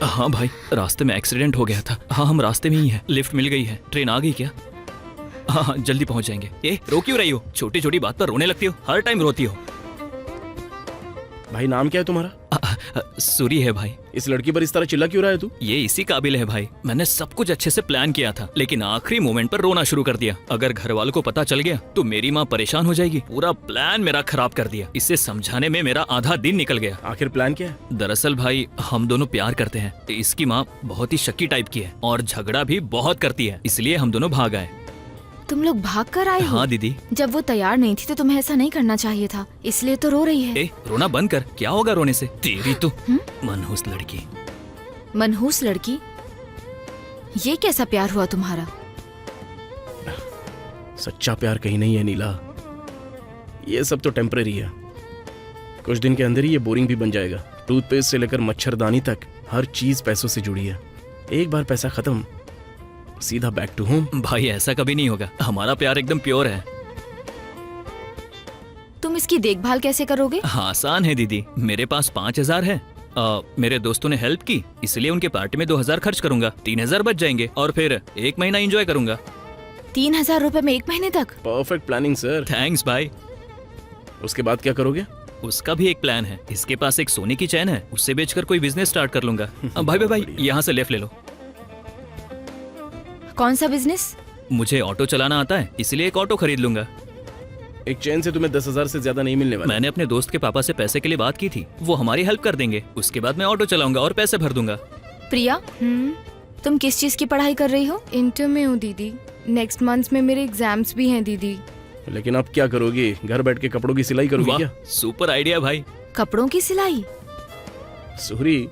हाँ भाई, रास्ते में एक्सीडेंट हो गया था। हाँ हम रास्ते में ही हैं। लिफ्ट मिल गई है। ट्रेन आ गई क्या? हाँ जल्दी पहुंच जाएंगे। ए रो क्यों रही हो? छोटी छोटी बात पर रोने लगती हो, हर टाइम रोती हो। भाई नाम क्या है तुम्हारा? सूरी है भाई। इस लड़की पर इस तरह चिल्ला क्यों रहा है तू? ये इसी काबिल है भाई। मैंने सब कुछ अच्छे से प्लान किया था, लेकिन आखिरी मोमेंट पर रोना शुरू कर दिया। अगर घर वालों को पता चल गया तो मेरी माँ परेशान हो जाएगी। पूरा प्लान मेरा खराब कर दिया। इसे समझाने में मेरा आधा दिन निकल गया। आखिर प्लान क्या है? दरअसल भाई हम दोनों प्यार करते हैं। इसकी माँ बहुत ही शक्की टाइप की है और झगड़ा भी बहुत करती है, इसलिए हम दोनों भाग आए। तुम लोग भाग कर आए हो? हाँ दीदी। जब वो तैयार नहीं थी तो तुम्हें ऐसा नहीं करना चाहिए था, इसलिए तो रो रही है। ए रोना बंद कर, क्या होगा रोने से? तेरी तो मनहूस लड़की। मनहूस लड़की? ये कैसा प्यार हुआ तुम्हारा? सच्चा प्यार कहीं नहीं है नीला। ये सब तो टेम्परेरी है। कुछ दिन के अंदर ही ये बोरिंग भी बन जाएगा। टूथपेस्ट से लेकर मच्छरदानी तक हर चीज पैसों से जुड़ी है। एक बार पैसा खत्म, सीधा बैक टू होम। भाई ऐसा कभी नहीं होगा, हमारा प्यार एकदम प्योर है। तुम इसकी देखभाल कैसे करोगे? हाँ, आसान है दीदी। मेरे पास 5000 है। मेरे दोस्तों ने हेल्प की, इसलिए उनके पार्टी में 2000 खर्च करूंगा। 3000 बच जाएंगे और फिर 1 महीना एंजॉय करूंगा। 3000 रुपए में 1 महीने तक? Perfect planning sir. थैंक्स भाई। उसके बाद क्या करोगे? उसका भी एक प्लान है। इसके पास एक सोने की चैन है, उससे बेचकर कोई बिजनेस स्टार्ट कर लूंगा। भाई भाई भाई, यहाँ से लेफ्ट ले लो। कौन सा बिजनेस? मुझे ऑटो चलाना आता है, इसलिए एक ऑटो खरीद लूंगा। एक चैन से तुम्हें 10,000 से ज्यादा नहीं मिलने वाला। मैंने अपने दोस्त के पापा से पैसे के लिए बात की थी, वो हमारी हेल्प कर देंगे। उसके बाद मैं ऑटो चलाऊंगा और पैसे भर दूंगा। प्रिया, तुम किस चीज की पढ़ाई कर रही हो? इंटर में हूँ दीदी। नेक्स्ट मंथ में मेरे एग्जाम्स भी हैं दीदी। लेकिन अब क्या करोगी? घर बैठ के कपड़ों की सिलाई करोगी वाह, क्या? सुपर आइडिया भाई। कपड़ों की सिलाई? सूरी,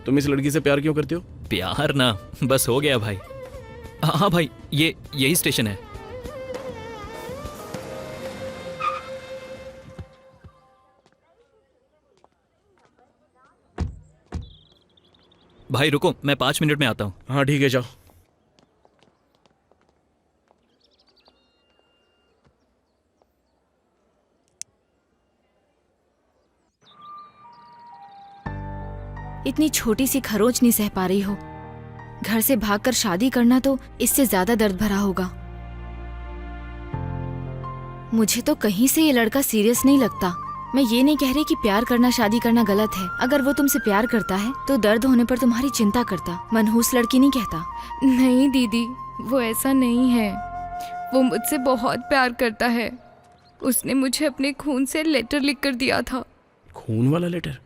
तुम इस लड़की से प्यार क्यों करते हो? प्यार ना, बस हो गया भाई। हाँ भाई, यही स्टेशन है। भाई रुको, मैं 5 मिनट में आता हूँ। हाँ ठीक है, जाओ। इतनी छोटी सी खरोच नहीं सह पा रही हो। घर से भागकर शादी करना तो इससे ज्यादा दर्द भरा होगा। मुझे तो कहीं से ये लड़का सीरियस नहीं लगता। मैं ये नहीं कह रही कि प्यार करना शादी करना गलत है। अगर वो तुमसे प्यार करता है तो दर्द होने पर तुम्हारी चिंता करता। मनहूस लड़की नहीं कहता। नहीं दीदी, वो ऐसा नहीं है। वो मुझसे बहुत प्यार करता है। उसने मुझे अपने खून से लेटर लिख कर दिया था। खून वाला लेटर?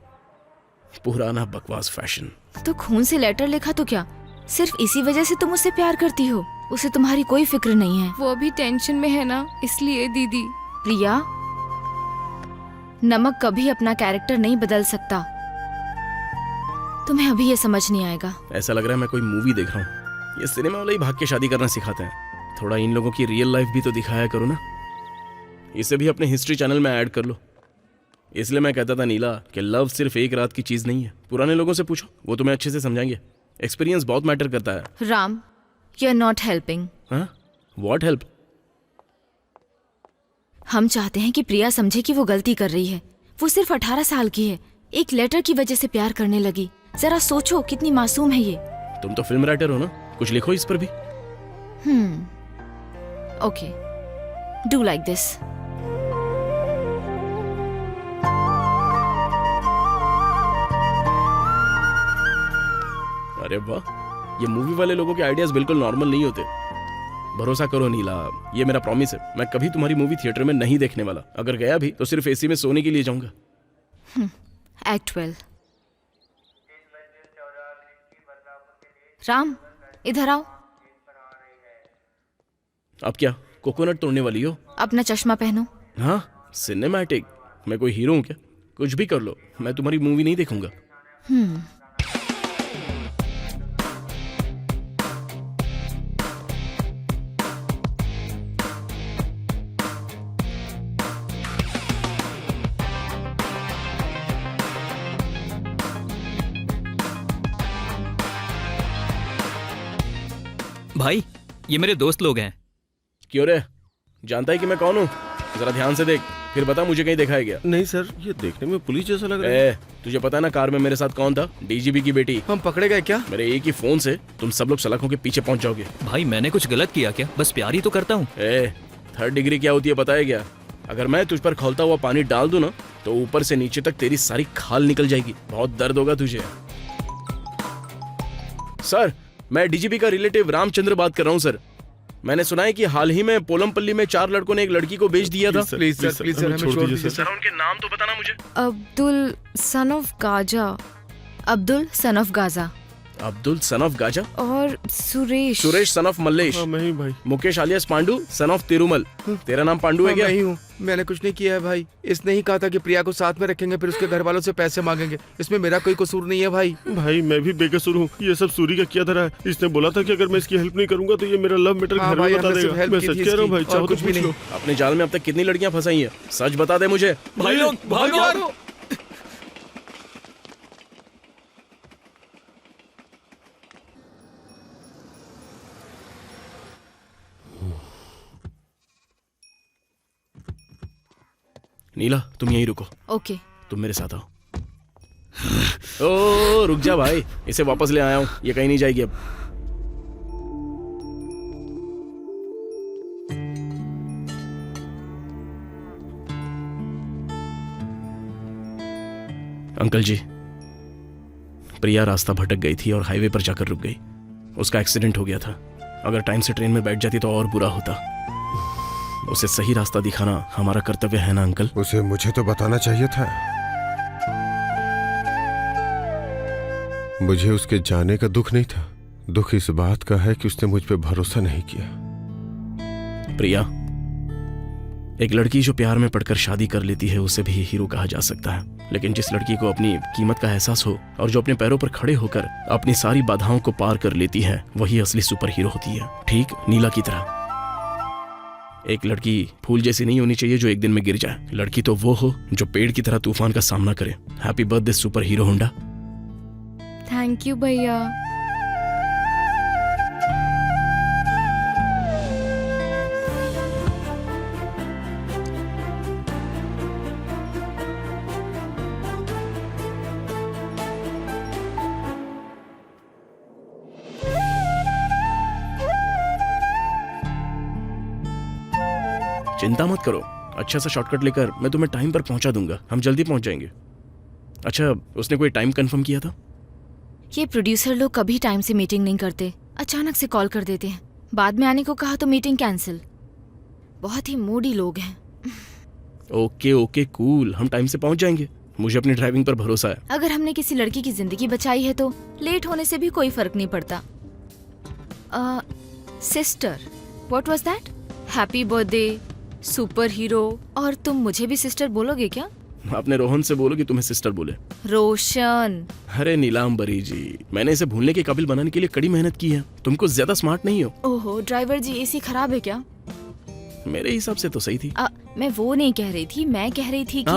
पुराना बकवास फैशन। तो खून से लेटर लिखा तो क्या सिर्फ इसी वजह से तुम उससे प्यार करती हो? उसे तुम्हारी कोई फिक्र नहीं है। वो अभी टेंशन में है ना, इसलिए दीदी। प्रिया, नमक कभी अपना कैरेक्टर नहीं बदल सकता। तुम्हें अभी ये समझ नहीं आएगा। ऐसा लग रहा है मैं कोई मूवी देख रहा हूँ। ये सिनेमा वाले ही भाग के शादी करना सिखाते हैं। थोड़ा इन लोगों की रियल लाइफ भी तो दिखाया करो ना। इसे भी अपने हिस्ट्री चैनल में ऐड कर लो। इसलिए मैं कहता था नीला कि लव सिर्फ एक रात की चीज नहीं है। पुराने लोगों से पूछो, वो तुम्हें अच्छे से समझाएंगे। एक्सपीरियंस बहुत मैटर करता है। Ram, you are not helping. हाँ, व्हाट हेल्प? हम चाहते हैं कि प्रिया समझे कि वो गलती कर रही है। वो सिर्फ 18 साल की है, एक लेटर की वजह से प्यार करने लगी। जरा सोचो कितनी मासूम है ये। तुम तो फिल्म राइटर हो ना, कुछ लिखो इस पर भी। Okay, do like this. अरे वाह, ये मूवी वाले लोगों के आइडियाज बिल्कुल नॉर्मल नहीं होते। भरोसा करो नीला, ये मेरा प्रॉमिस है, मैं कभी तुम्हारी मूवी थिएटर में नहीं देखने वाला। अगर गया भी तो सिर्फ एसी में सोने के लिए जाऊंगा। एक्ट 12। राम, इधर आओ। अब क्या कोकोनट तोड़ने वाली हो? अपना चश्मा पहनो। हाँ, सिनेमैटिक। मैं कोई हीरो हूँ क्या? कुछ भी कर लो, मैं तुम्हारी मूवी नहीं देखूंगा। भाई, ये मेरे दोस्त लोग हैं। क्यों रे, जानता है कि मैं कौन हूँ? जरा ध्यान से देख, फिर बता मुझे कहीं देखा है क्या? नहीं सर, ये देखने में पुलिस जैसा लग रहा है। तुझे पता है ना कार में मेरे साथ कौन था? डीजीपी की बेटी। हम पकड़े गए क्या? मेरे एक ही फोन से तुम सब लोग सलाखों के पीछे पहुंच जाओगे। भाई मैंने कुछ गलत किया क्या? बस प्यार ही तो करता हूँ। 3rd डिग्री क्या होती है पता है क्या? अगर मैं तुझ पर खौलता हुआ पानी डाल दूं ना तो ऊपर से नीचे तक तेरी सारी खाल निकल जाएगी। बहुत दर्द होगा तुझे। सर, मैं डीजीपी का रिलेटिव रामचंद्र बात कर रहा हूँ सर। मैंने सुना है कि हाल ही में पोलमपल्ली में 4 लड़कों ने एक लड़की को बेच दिया था। प्लीज सर, हमें छोड़ दीजिए सर, उनके नाम तो बताना मुझे। Abdul son of Gaza Abdul son of Gaza. Abdul son of Gaza और सुरेश सुरेश सन ऑफ मल्लेश। हाँ, मैं ही भाई। Mukesh आलियास Pandu son of Tirumala. तेरा नाम पांडू है क्या? नहीं हूँ, मैंने कुछ नहीं किया है भाई। इसने ही कहा था कि प्रिया को साथ में रखेंगे, फिर उसके घर वालों से पैसे मांगेंगे। इसमें मेरा कोई कसूर नहीं है भाई। भाई मैं भी बेकसूर हूँ, ये सब सूरी का किया धरा है। इसने बोला था कि अगर मैं इसकी हेल्प नहीं करूंगा तो ये मेरा लव मैटर हाँ घर भाई, में बता हमने सिर्फ देगा। हेल्प मैं की सच थी कह रहा हूँ भाई, इसकी, चाहो और तो कुछ भी पूछ लो। नहीं। अपने जाल में अब तक कितनी लड़कियां फंसाई हैं? सच बता दे मुझे। भाई लोग भागो। नीला, तुम यहीं रुको। ओके। तुम मेरे साथ आओ। ओ रुक जा भाई, इसे वापस ले आया हूँ, ये कहीं नहीं जाएगी अब। अंकल जी, प्रिया रास्ता भटक गई थी और हाईवे पर जाकर रुक गई। उसका एक्सीडेंट हो गया था। अगर टाइम से ट्रेन में बैठ जाती तो और बुरा होता। उसे सही रास्ता दिखाना हमारा कर्तव्य है ना अंकल? उसे मुझे तो बताना चाहिए था। मुझे उसके जाने का दुख नहीं था, दुख इस बात का है कि उसने मुझ पे भरोसा नहीं किया। प्रिया, एक लड़की जो प्यार में पड़कर शादी कर लेती है उसे भी हीरो कहा जा सकता है, लेकिन जिस लड़की को अपनी कीमत का एहसास हो और जो अपने पैरों पर खड़े होकर अपनी सारी बाधाओं को पार कर लेती है वही असली सुपर हीरो होती है। ठीक नीला की तरह। एक लड़की फूल जैसी नहीं होनी चाहिए जो एक दिन में गिर जाए। लड़की तो वो हो जो पेड़ की तरह तूफान का सामना करे। Happy birthday super hero Honda. Thank you भैया। चिंता मत करो, अच्छा सा शॉर्टकट लेकर मैं तुम्हें टाइम पर पहुंचा दूंगा। हम जल्दी पहुंच जाएंगे। अच्छा, उसने कोई टाइम कंफर्म किया था? ये प्रोड्यूसर लोग कभी टाइम से मीटिंग नहीं करते, अचानक से कॉल कर देते हैं। बाद में आने को कहा तो मीटिंग कैंसिल। बहुत ही मूडी लोग हैं। ओके ओके कूल, हम टाइम से पहुंच जाएंगे। मुझे अपनी ड्राइविंग पर भरोसा है। अगर हमने किसी लड़की की जिंदगी बचाई है तो लेट होने से भी कोई फर्क नहीं पड़ता। Sister, what was that? Happy birthday super hero. और तुम मुझे भी सिस्टर बोलोगे क्या? आपने रोहन से बोलो कि तुम्हें सिस्टर बोले। रोशन। अरे नीलांबरी जी, मैंने इसे भूलने के काबिल बनाने के लिए कड़ी मेहनत की है। तुम कुछ ज्यादा स्मार्ट नहीं हो। ओहो ड्राइवर जी, एसी खराब है क्या? मेरे हिसाब से तो सही थी। मैं वो नहीं कह रही थी, मैं कह रही थी कि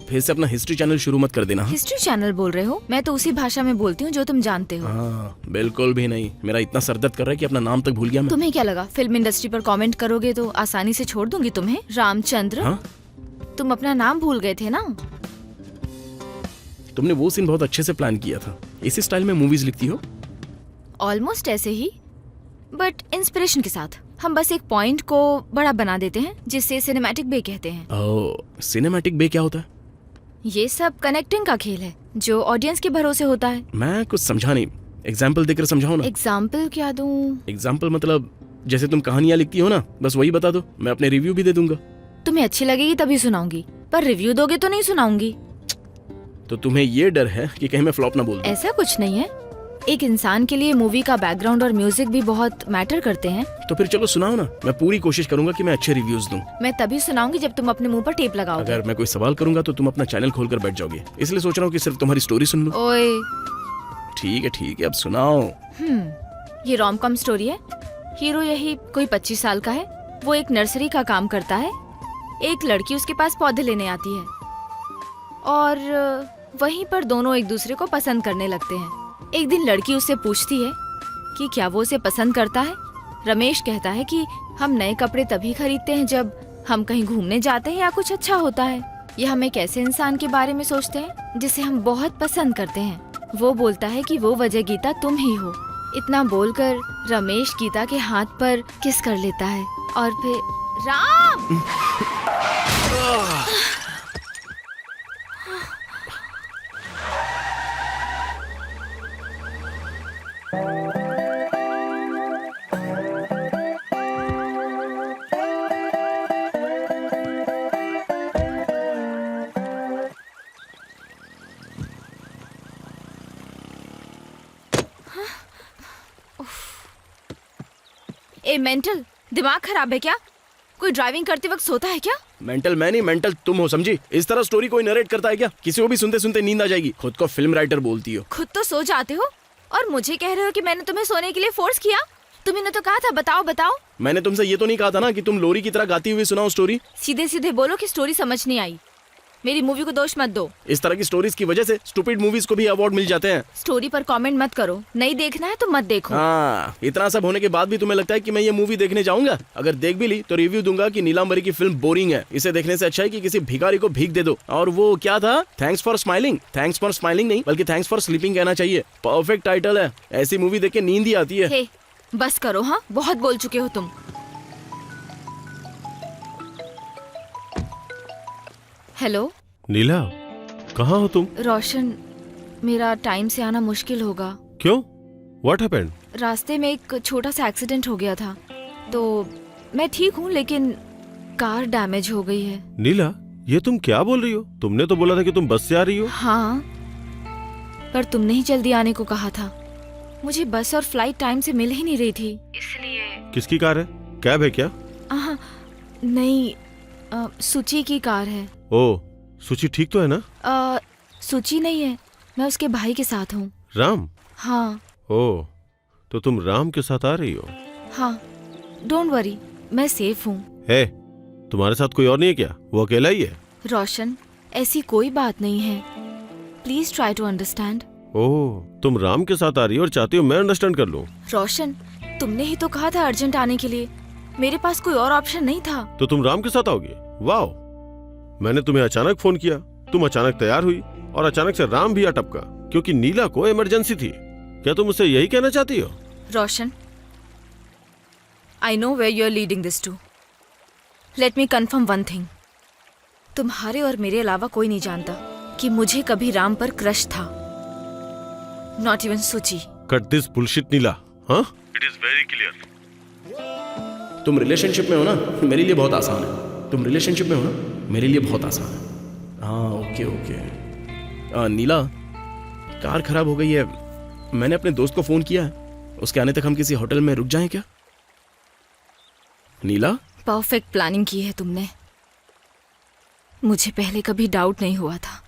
फिर से अपना हिस्ट्री चैनल शुरू मत कर देना। हाँ? हिस्ट्री चैनल बोल रहे हो? मैं तो उसी भाषा में बोलती हूँ जो तुम जानते हो। हाँ, बिल्कुल भी नहीं। मेरा इतना सरदर्द कर रहा है कि अपना नाम तक भूल गया मैं। तुम्हें क्या लगा फिल्म इंडस्ट्री पर कमेंट करोगे तो आसानी से छोड़ दूंगी तुम्हें? रामचंद्र, हाँ? तुम अपना नाम भूल गए थे ना? तुमने वो सीन बहुत अच्छे से प्लान किया था। इसी स्टाइल में मूवीज लिखती हो? ऑलमोस्ट ऐसे ही, बट इंस्पिरेशन के साथ। हम बस एक पॉइंट को बड़ा बना देते हैं, जिसे सिनेमैटिक वे कहते हैं। ओह, सिनेमैटिक बे क्या होता है? ये सब कनेक्टिंग का खेल है जो ऑडियंस के भरोसे होता है। मैं कुछ समझा नहीं, एग्जाम्पल देकर समझाओ ना। एग्जाम्पल क्या दूं? एग्जाम्पल मतलब जैसे तुम कहानियां लिखती हो ना, बस वही बता दो, मैं अपने रिव्यू भी दे दूंगा। तुम्हें अच्छी लगेगी तभी सुनाऊंगी, पर रिव्यू दोगे तो नहीं सुनाऊंगी। तो तुम्हें ये डर है कि कहीं मैं फ्लॉप ना बोल दूं? ऐसा कुछ नहीं है। एक इंसान के लिए मूवी का बैकग्राउंड और म्यूजिक भी बहुत मैटर करते हैं। तो फिर चलो सुनाओ ना, मैं पूरी कोशिश करूंगा कि मैं अच्छे रिव्यूज दूं। मैं तभी सुनाऊंगी जब तुम अपने मुंह पर टेप लगाओगे। अगर मैं कोई सवाल करूंगा तो तुम अपना चैनल खोलकर बैठ जाओगे, इसलिए सोच रहा हूँ कि सिर्फ तुम्हारी स्टोरी सुन लूं। ओए, ठीक है, अब सुनाओ। ये रोम कॉम स्टोरी है। हीरो यही कोई 25 साल का है। वो एक नर्सरी का काम करता है। एक लड़की उसके पास पौधे लेने आती है और वहीं पर दोनों एक दूसरे को पसंद करने लगते हैं। एक दिन लड़की उससे पूछती है कि क्या वो उसे पसंद करता है। रमेश कहता है कि हम नए कपड़े तभी खरीदते हैं जब हम कहीं घूमने जाते हैं या कुछ अच्छा होता है, या हम एक ऐसे इंसान के बारे में सोचते हैं जिसे हम बहुत पसंद करते हैं। वो बोलता है कि वो वजह गीता तुम ही हो। इतना बोलकर रमेश गीता के हाथ पर किस कर लेता है और फिर राम ए मेंटल, दिमाग खराब है क्या? कोई ड्राइविंग करते वक्त सोता है क्या? मेंटल मैं नहीं, मेंटल तुम हो, समझी? इस तरह स्टोरी कोई नरेट करता है क्या? किसी को भी सुनते सुनते नींद आ जाएगी। खुद को फिल्म राइटर बोलती हो। खुद तो सो जाते हो और मुझे कह रहे हो कि मैंने तुम्हें सोने के लिए फोर्स किया? तुम्हें तो कहा था बताओ बताओ। मैंने तुमसे ये तो नहीं कहा था ना कि तुम लोरी की तरह गाती हुई सुनाओ स्टोरी। सीधे सीधे बोलो कि स्टोरी समझ नहीं आई। मेरी मूवी को दोष मत दो। इस तरह की स्टोरीज की वजह से स्टूपिड मूवीज को भी अवार्ड मिल जाते हैं। स्टोरी पर कमेंट मत करो। नहीं देखना है तो मत देखो। हाँ, इतना सब होने के बाद भी तुम्हें लगता है कि मैं ये मूवी देखने जाऊंगा? अगर देख भी ली तो रिव्यू दूंगा कि नीलांबरी की फिल्म बोरिंग है। इसे देखने से अच्छा है कि किसी भिखारी को भीख दे दो। और वो क्या था? Thanks for smiling. Thanks for smiling नहीं बल्कि थैंक्स फॉर स्लीपिंग कहना चाहिए। परफेक्ट टाइटल है। ऐसी मूवी देख के नींद ही आती है। हे, बस करो। हाँ, बहुत बोल चुके हो तुम। हेलो नीला, कहाँ हो तुम? रोशन, मेरा टाइम से आना मुश्किल होगा। क्यों? What happened? रास्ते में एक छोटा सा एक्सीडेंट हो गया था, तो मैं ठीक हूँ लेकिन कार डैमेज हो गई है। नीला, ये तुम क्या बोल रही हो? तुमने तो बोला था कि तुम बस से आ रही हो। हाँ, पर तुमने ही जल्दी आने को कहा था। मुझे बस और फ्लाइट टाइम से मिल ही नहीं रही थी, इसलिए। किसकी कार है? कैब है क्या? नहीं, सुची की कार है। ओ, सुची ठीक तो है ना? सुची नहीं है, मैं उसके भाई के साथ हूँ। राम? हाँ। ओ, तो तुम राम के साथ आ रही हो? हाँ, डोंट वरी, मैं सेफ हूँ। है, तुम्हारे साथ कोई और नहीं है क्या? वो अकेला ही है? रोशन, ऐसी कोई बात नहीं है। Please try to understand. Oh, तुम राम के साथ आ रही हो और चाहती हो मैं अंडरस्टैंड कर लूं? रोशन, तुमने ही तो कहा था अर्जेंट आने के लिए। मेरे पास कोई और ऑप्शन नहीं था। तो तुम राम के साथ आओगी? वाह, मैंने तुम्हें अचानक फोन किया, तुम अचानक तैयार हुई और अचानक से राम भी आ टपका क्योंकि नीला को इमरजेंसी थी। क्या तुम मुझसे यही कहना चाहती हो? Roshan, I know where you are leading this to. Let me confirm one thing. तुम्हारे और मेरे अलावा कोई नहीं जानता कि मुझे कभी राम पर क्रश था। नॉट इवन सुची। कट दिस बुलशिट नीला। हाँ? It is very clear. तुम रिलेशनशिप में हो ना, मेरे लिए बहुत आसान है। तुम रिलेशनशिप में हो ना, मेरे लिए बहुत आसान है। हाँ, ओके। नीला, कार खराब हो गई है। मैंने अपने दोस्त को फोन किया है। उसके आने तक हम किसी होटल में रुक जाएं क्या? नीला, परफेक्ट प्लानिंग की है तुमने। मुझे पहले कभी डाउट नहीं हुआ था।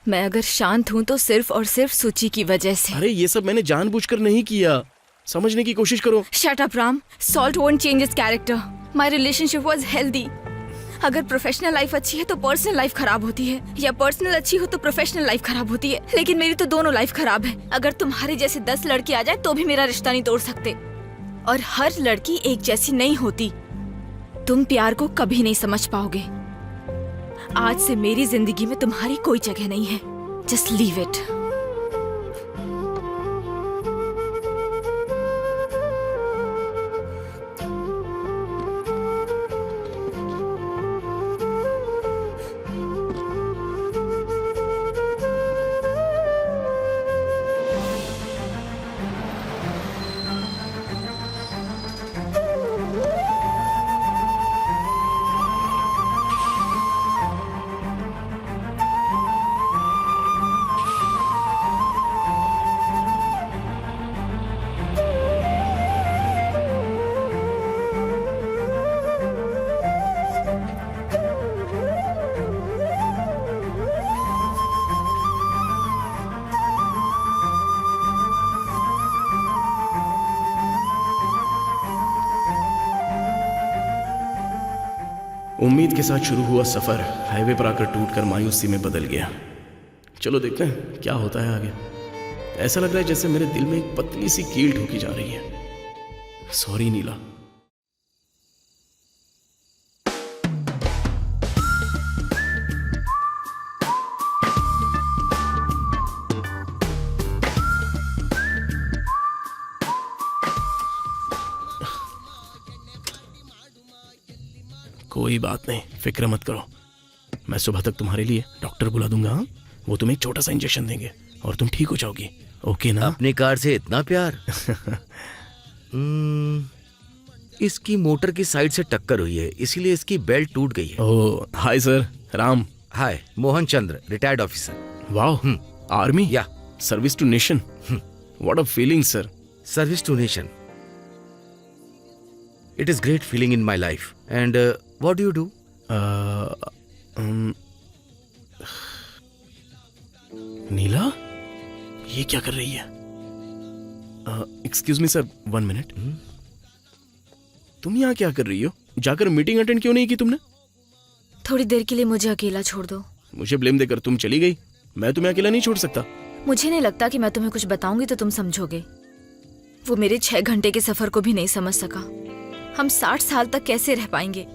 मैं अगर शांत हूं तो सिर्फ और सिर्फ सुची की वजह से। अरे ये सब मैंने जानबूझकर नहीं किया, समझने की कोशिश करो। Shut up, Ram. Salt won't change its character. My relationship was healthy. अगर प्रोफेशनल लाइफ अच्छी है तो पर्सनल लाइफ खराब होती है, या पर्सनल अच्छी हो तो प्रोफेशनल लाइफ खराब होती है। लेकिन मेरी तो दोनों लाइफ खराब है। अगर तुम्हारे जैसे 10 लड़के आ जाए तो भी मेरा रिश्ता नहीं तोड़ सकते। और हर लड़की एक जैसी नहीं होती। तुम प्यार को कभी नहीं समझ पाओगे। आज से मेरी जिंदगी में तुम्हारी कोई जगह नहीं है। Just leave it. उम्मीद के साथ शुरू हुआ सफर हाईवे पर आकर टूटकर मायूसी में बदल गया। चलो देखते हैं क्या होता है आगे। ऐसा लग रहा है जैसे मेरे दिल में एक पतली सी कील ठोकी जा रही है। सॉरी नीला। कोई बात नहीं, फिक्र मत करो। मैं सुबह तक तुम्हारे लिए डॉक्टर बुला दूंगा। हाँ? वो तुम्हें एक छोटा सा इंजेक्शन देंगे और तुम ठीक हो जाओगी। ओके ना? अपनी कार से इतना प्यार। इसकी मोटर की साइड से टक्कर हुई है, इसीलिए इसकी बेल्ट टूट गई है। Oh hi sir, Ram. Hi, Mohan Chandra, retired officer. वाह, आर्मी या service to nation. What a feeling sir. Service to nation. It is great feeling in my life. And what do you do? नीला, ये क्या कर रही है? Excuse me sir, 1 minute. तुम यहाँ क्या कर रही हो? जाकर मीटिंग अटेंड क्यों नहीं की तुमने? थोड़ी देर के लिए मुझे अकेला छोड़ दो। मुझे ब्लेम देकर तुम चली गई। मैं तुम्हें अकेला नहीं छोड़ सकता। मुझे नहीं लगता कि मैं तुम्हें कुछ बताऊंगी तो तुम समझोगे। वो मेरे 6 घंटे के सफर को भी नहीं समझ सका। हम 60 साल तक कैसे रह पाएंगे?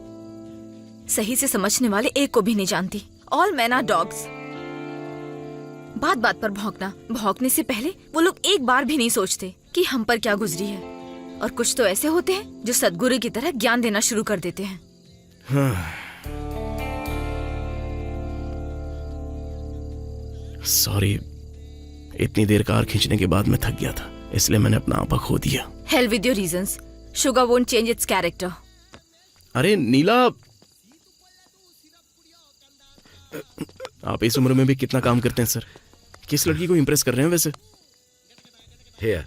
सही से समझने वाले एक को भी नहीं जानती। All man are dogs. बात बात पर भौंकना, भौंकने से पहले वो लोग एक बार भी नहीं सोचते कि हम पर क्या गुजरी है। और कुछ तो ऐसे होते हैं जो सद्गुरु की तरह ज्ञान देना शुरू कर देते हैं। सॉरी, इतनी देर कार खींचने के बाद मैं थक गया था, इसलिए मैंने अपना आपा खो दिया। Hell with your reasons. Sugar won't change its character. अरे नीला, आप इस उम्र में भी कितना काम करते हैं सर। किस लड़की को इम्प्रेस कर रहे हैं वैसे? Here.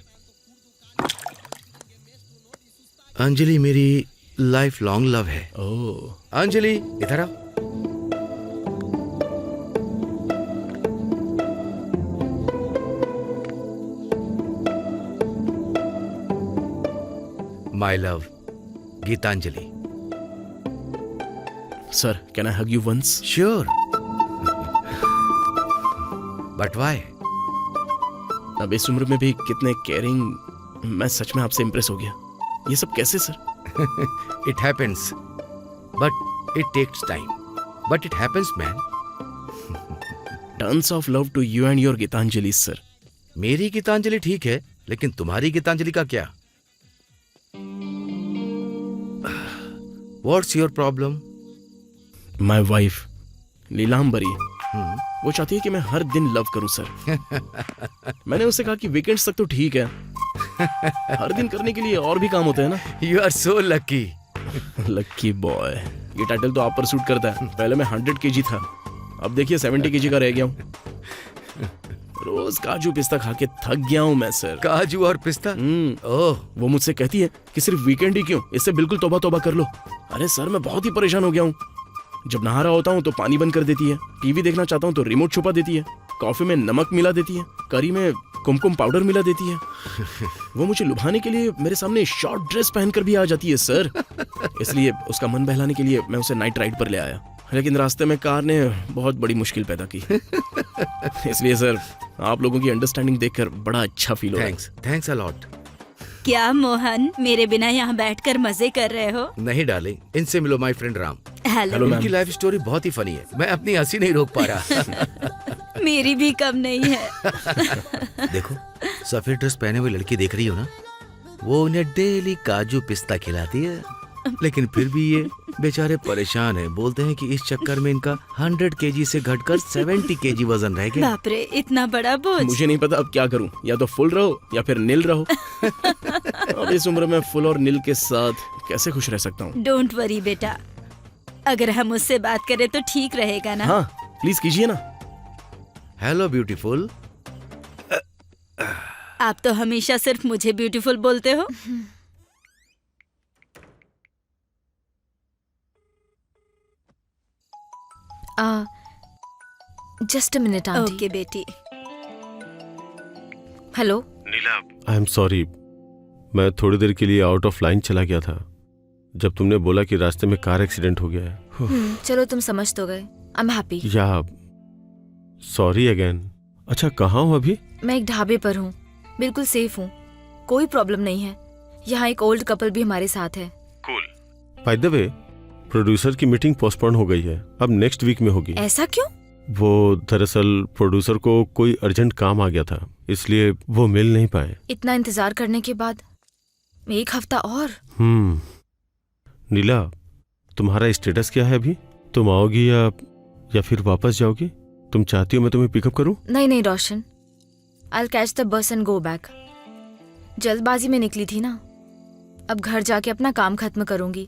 अंजलि मेरी लाइफ लॉन्ग लव है। ओह अंजलि, इधर आओ। My love, Gitanjali. Sir, can I hug you once? Sure, but why? अब इस उम्र में भी कितने केयरिंग। मैं सच में आपसे इम्प्रेस हो गया। ये सब कैसे sir? It happens, but it takes time, but it happens man. Tons of love to you and your Gitanjali sir. मेरी गीतांजलि ठीक है, लेकिन तुम्हारी गीतांजलि का क्या? What's your problem? My wife Leelambari, वो चाहती है कि मैं हर दिन लव करूं सर। मैंने उससे कहा कि वीकेंड्स तक तो ठीक है, हर दिन करने के लिए और भी काम होते हैं ना। You are so lucky. Lucky boy, ये टाइटल तो आप पर सूट करता है। पहले मैं 100 kg था, अब देखिए 70 kg का रह गया हूँ। रोज काजू पिस्ता खा के थक गया हूँ मैं सर। काजू और पिस्ता? ओह, वो मुझसे कहती है कि सिर्फ वीकेंड ही क्यों, इससे बिल्कुल तौबा तौबा कर लो। अरे सर, मैं बहुत ही परेशान हो गया हूँ। जब नहा रहा होता हूँ तो पानी बंद कर देती है, टीवी देखना चाहता हूँ तो रिमोट छुपा देती है, कॉफी में नमक मिला देती है, करी में कुमकुम पाउडर मिला देती है। वो मुझे लुभाने के लिए मेरे सामने शॉर्ट ड्रेस पहनकर भी आ जाती है सर। इसलिए उसका मन बहलाने के लिए मैं उसे नाइट राइड पर ले आया, लेकिन रास्ते में कार ने बहुत बड़ी मुश्किल पैदा की। इसलिए सर आप लोगों की अंडरस्टैंडिंग देखकर बड़ा अच्छा फील हो रहा है। Thanks a lot. क्या मोहन, मेरे बिना यहाँ बैठकर मजे कर रहे हो? नहीं डार्लिंग, इनसे मिलो, my friend Ram. Hello. Hello ma'am. उनकी लाइफ स्टोरी बहुत ही फनी है, मैं अपनी हंसी नहीं रोक पा रहा। मेरी भी कम नहीं है। देखो, सफेद ड्रेस पहने हुए लड़की देख रही हो ना, वो उन्हें डेली काजू पिस्ता खिलाती है, लेकिन फिर भी ये बेचारे परेशान हैं। बोलते हैं कि इस चक्कर में इनका 100 केजी से घटकर 70 केजी वजन रह गया। बाप रे, इतना बड़ा बोझ। मुझे नहीं पता अब क्या करूं, या तो फुल रहो या फिर नील रहो। अब इस उम्र में फुल और नील के साथ कैसे खुश रह सकता हूँ? डोंट वरी बेटा, अगर हम उससे बात करें तो ठीक रहेगा ना? हाँ प्लीज कीजिए ना। Hello beautiful. आप तो हमेशा सिर्फ मुझे ब्यूटीफुल बोलते हो। Just a minute aunty. Okay बेटी। Hello. Neela, I am sorry, मैं थोड़ी देर के लिए आउट ऑफ लाइन चला गया था जब तुमने बोला कि रास्ते में कार एक्सीडेंट हो गया है। चलो तुम समझ तो गए। I am happy. या सॉरी अगेन। अच्छा, कहाँ हो अभी? मैं एक ढाबे पर हूँ, बिल्कुल सेफ हूँ, कोई प्रॉब्लम नहीं है। यहाँ एक ओल्ड कपल भी हमारे साथ है। Cool. By the way, producer की मीटिंग पोस्टपोन हो गई है, अब नेक्स्ट वीक में होगी। ऐसा क्यों? वो दरअसल प्रोड्यूसर को कोई अर्जेंट काम आ गया था, इसलिए वो मिल नहीं पाए। इतना इंतजार करने के बाद एक हफ्ता और? नीला, तुम्हारा स्टेटस क्या है अभी? तुम आओगी या फिर वापस जाओगी? तुम चाहती हो मैं तुम्हें पिकअप करूं? नहीं नहीं Roshan, I catch the bus and go back. जल्दबाजी में निकली थी ना, अब घर जाके अपना काम खत्म करूंगी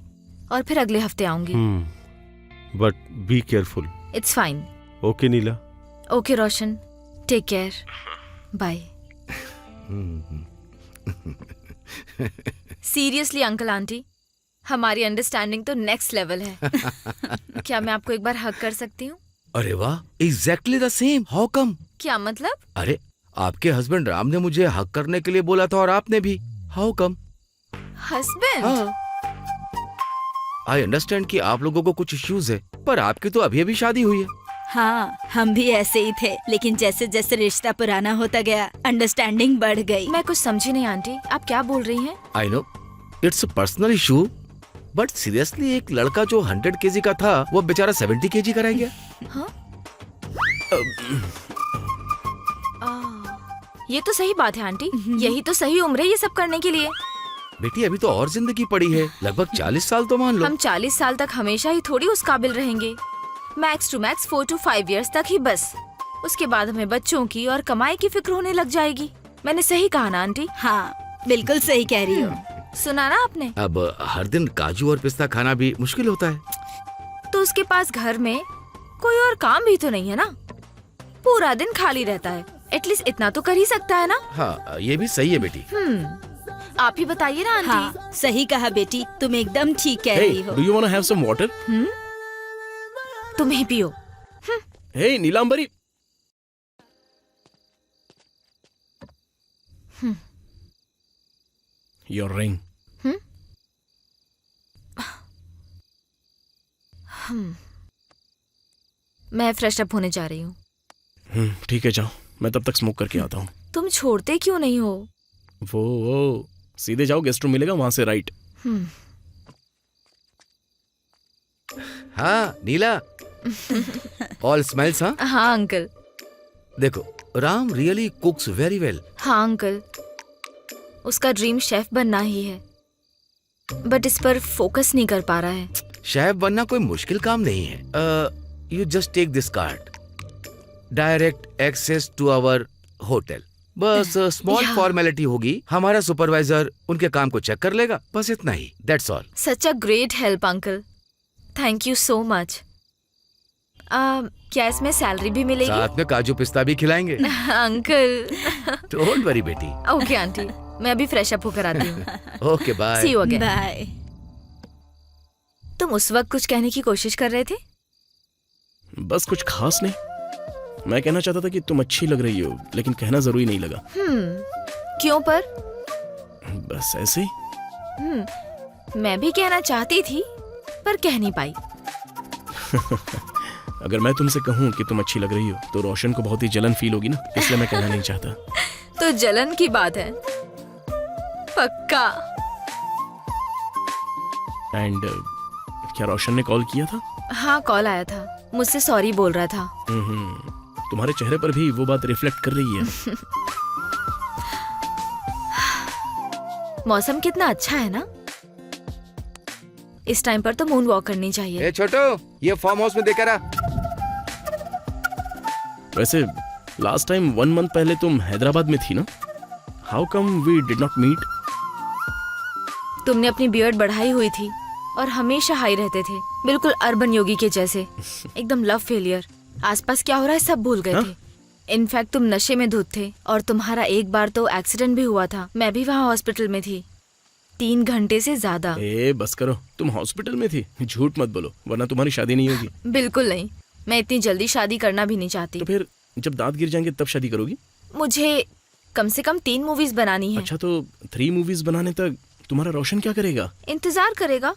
और फिर अगले हफ्ते आऊंगी। But be careful. It's fine. Okay Neela. Okay Roshan, take care, bye. Seriously uncle aunty, हमारी अंडरस्टैंडिंग तो नेक्स्ट लेवल है। क्या मैं आपको एक बार हग कर सकती हूँ? अरे वाह, exactly the same. How come? क्या मतलब? अरे, आपके हस्बैंड राम ने मुझे हक करने के लिए बोला था और आपने भी। How come? हस्बैंड? हाँ। आई अंडरस्टैंड कि आप लोगों को कुछ इश्यूज है, पर आपकी तो अभी अभी शादी हुई है। हाँ, हम भी ऐसे ही थे, लेकिन जैसे जैसे रिश्ता पुराना होता गया अंडरस्टैंडिंग बढ़ गई। मैं कुछ समझी नहीं आंटी, आप क्या बोल रही हैं? I know it's a personal issue, but seriously एक लड़का जो 100 केजी का था वो बेचारा 70 केजी का रह गया। हाँ? ये तो सही बात है आंटी, यही तो सही उम्र है ये सब करने के लिए। बेटी, अभी तो और जिंदगी पड़ी है, लगभग 40 साल तो मान लो। हम 40 साल तक हमेशा ही थोड़ी उस काबिल रहेंगे। Max to max 4 to 5 years तक ही बस। उसके बाद हमें बच्चों की और कमाई की फिक्र होने लग जाएगी। मैंने सही कहा ना आंटी? हाँ, बिल्कुल सही कह रही हो। सुना ना आपने? अब हर दिन काजू और पिस्ता खाना भी मुश्किल होता है। तो उसके पास घर में कोई और काम भी तो नहीं है ना, पूरा दिन खाली रहता है, एटलीस्ट इतना तो कर ही सकता है ना। हाँ, ये भी सही है बेटी। आप ही बताइए ना आंटी। हाँ, सही कहा बेटी, तुम एकदम ठीक कह रही हो। Do you want to have some water? तुम ही पियो। हे नीलांबरी। Your ring. मैं फ्रेश अप होने जा रही हूँ। ठीक है, जाओ, मैं तब तक स्मोक करके आता हूँ। तुम छोड़ते क्यों नहीं हो? वो सीधे जाओ, गेस्ट रूम मिलेगा वहां से राइट। हाँ नीला, ऑल स्माइल्स। हाँ हाँ अंकल। देखो, राम रियली कुक्स वेरी वेल। हाँ अंकल, उसका ड्रीम शेफ बनना ही है, बट इस पर फोकस नहीं कर पा रहा है। शेफ बनना कोई मुश्किल काम नहीं है। You just take this card, direct access to our hotel. बस स्मॉल फॉर्मेलिटी होगी, हमारा सुपरवाइजर उनके काम को चेक कर लेगा, बस इतना ही। That's all. Such a great help uncle, thank you so much. क्या इसमें सैलरी भी मिलेगी? साथ में काजू पिस्ता भी खिलाएंगे। अंकल। डोंट वरी बेटी। ओके आंटी, मैं अभी फ्रेश अप होकर आती हूँ। Okay bye. See you again. Bye. तुम उस वक्त कुछ कहने की कोशिश कर रहे थे? बस कुछ खास नहीं, मैं कहना चाहता था कि तुम अच्छी लग रही हो, लेकिन कहना जरूरी नहीं लगा। क्यों पर? बस ऐसे ही। मैं भी कहना चाहती थी पर कह नहीं पाई। अगर मैं तुमसे कहूँ कि तुम अच्छी लग रही हो तो रोशन को बहुत ही जलन फील होगी ना, इसलिए मैं कहना नहीं चाहता। तो जलन की बात है पक्का। एंड क्या रोशन ने कॉल किया था? हाँ कॉल आया था, मुझसे सॉरी बोल रहा था। तुम्हारे चेहरे पर भी वो बात रिफ्लेक्ट कर रही है। मौसम कितना अच्छा है ना, इस टाइम पर तो मून वॉक करनी चाहिए। ए छोटू, ये फार्म हाउस में देकर आ। वैसे लास्ट टाइम 1 मंथ पहले तुम हैदराबाद में थी ना? How come we did not meet? तुमने अपनी बियर्ड बढ़ाई हुई थी और हमेशा हाई रहते थे, बिल्कुल अर्बन योगी के जैसे, एकदम लव फेलियर। आसपास क्या हो रहा है सब भूल गए थे। इनफैक्ट तुम नशे में धुत थे और तुम्हारा एक बार तो एक्सीडेंट भी हुआ था। मैं भी वहाँ हॉस्पिटल में थी 3 घंटे से ज्यादा। ए बस करो, तुम हॉस्पिटल में थी? झूठ मत बोलो वरना तुम्हारी शादी नहीं होगी। बिल्कुल नहीं, मैं इतनी जल्दी शादी करना भी नहीं चाहती। तो फिर जब दांत गिर जाएंगे तब शादी करोगी? मुझे कम से कम 3 मूवीज बनानी है। अच्छा, तो 3 मूवीज बनाने तक तुम्हारा रोशन क्या करेगा? इंतजार करेगा।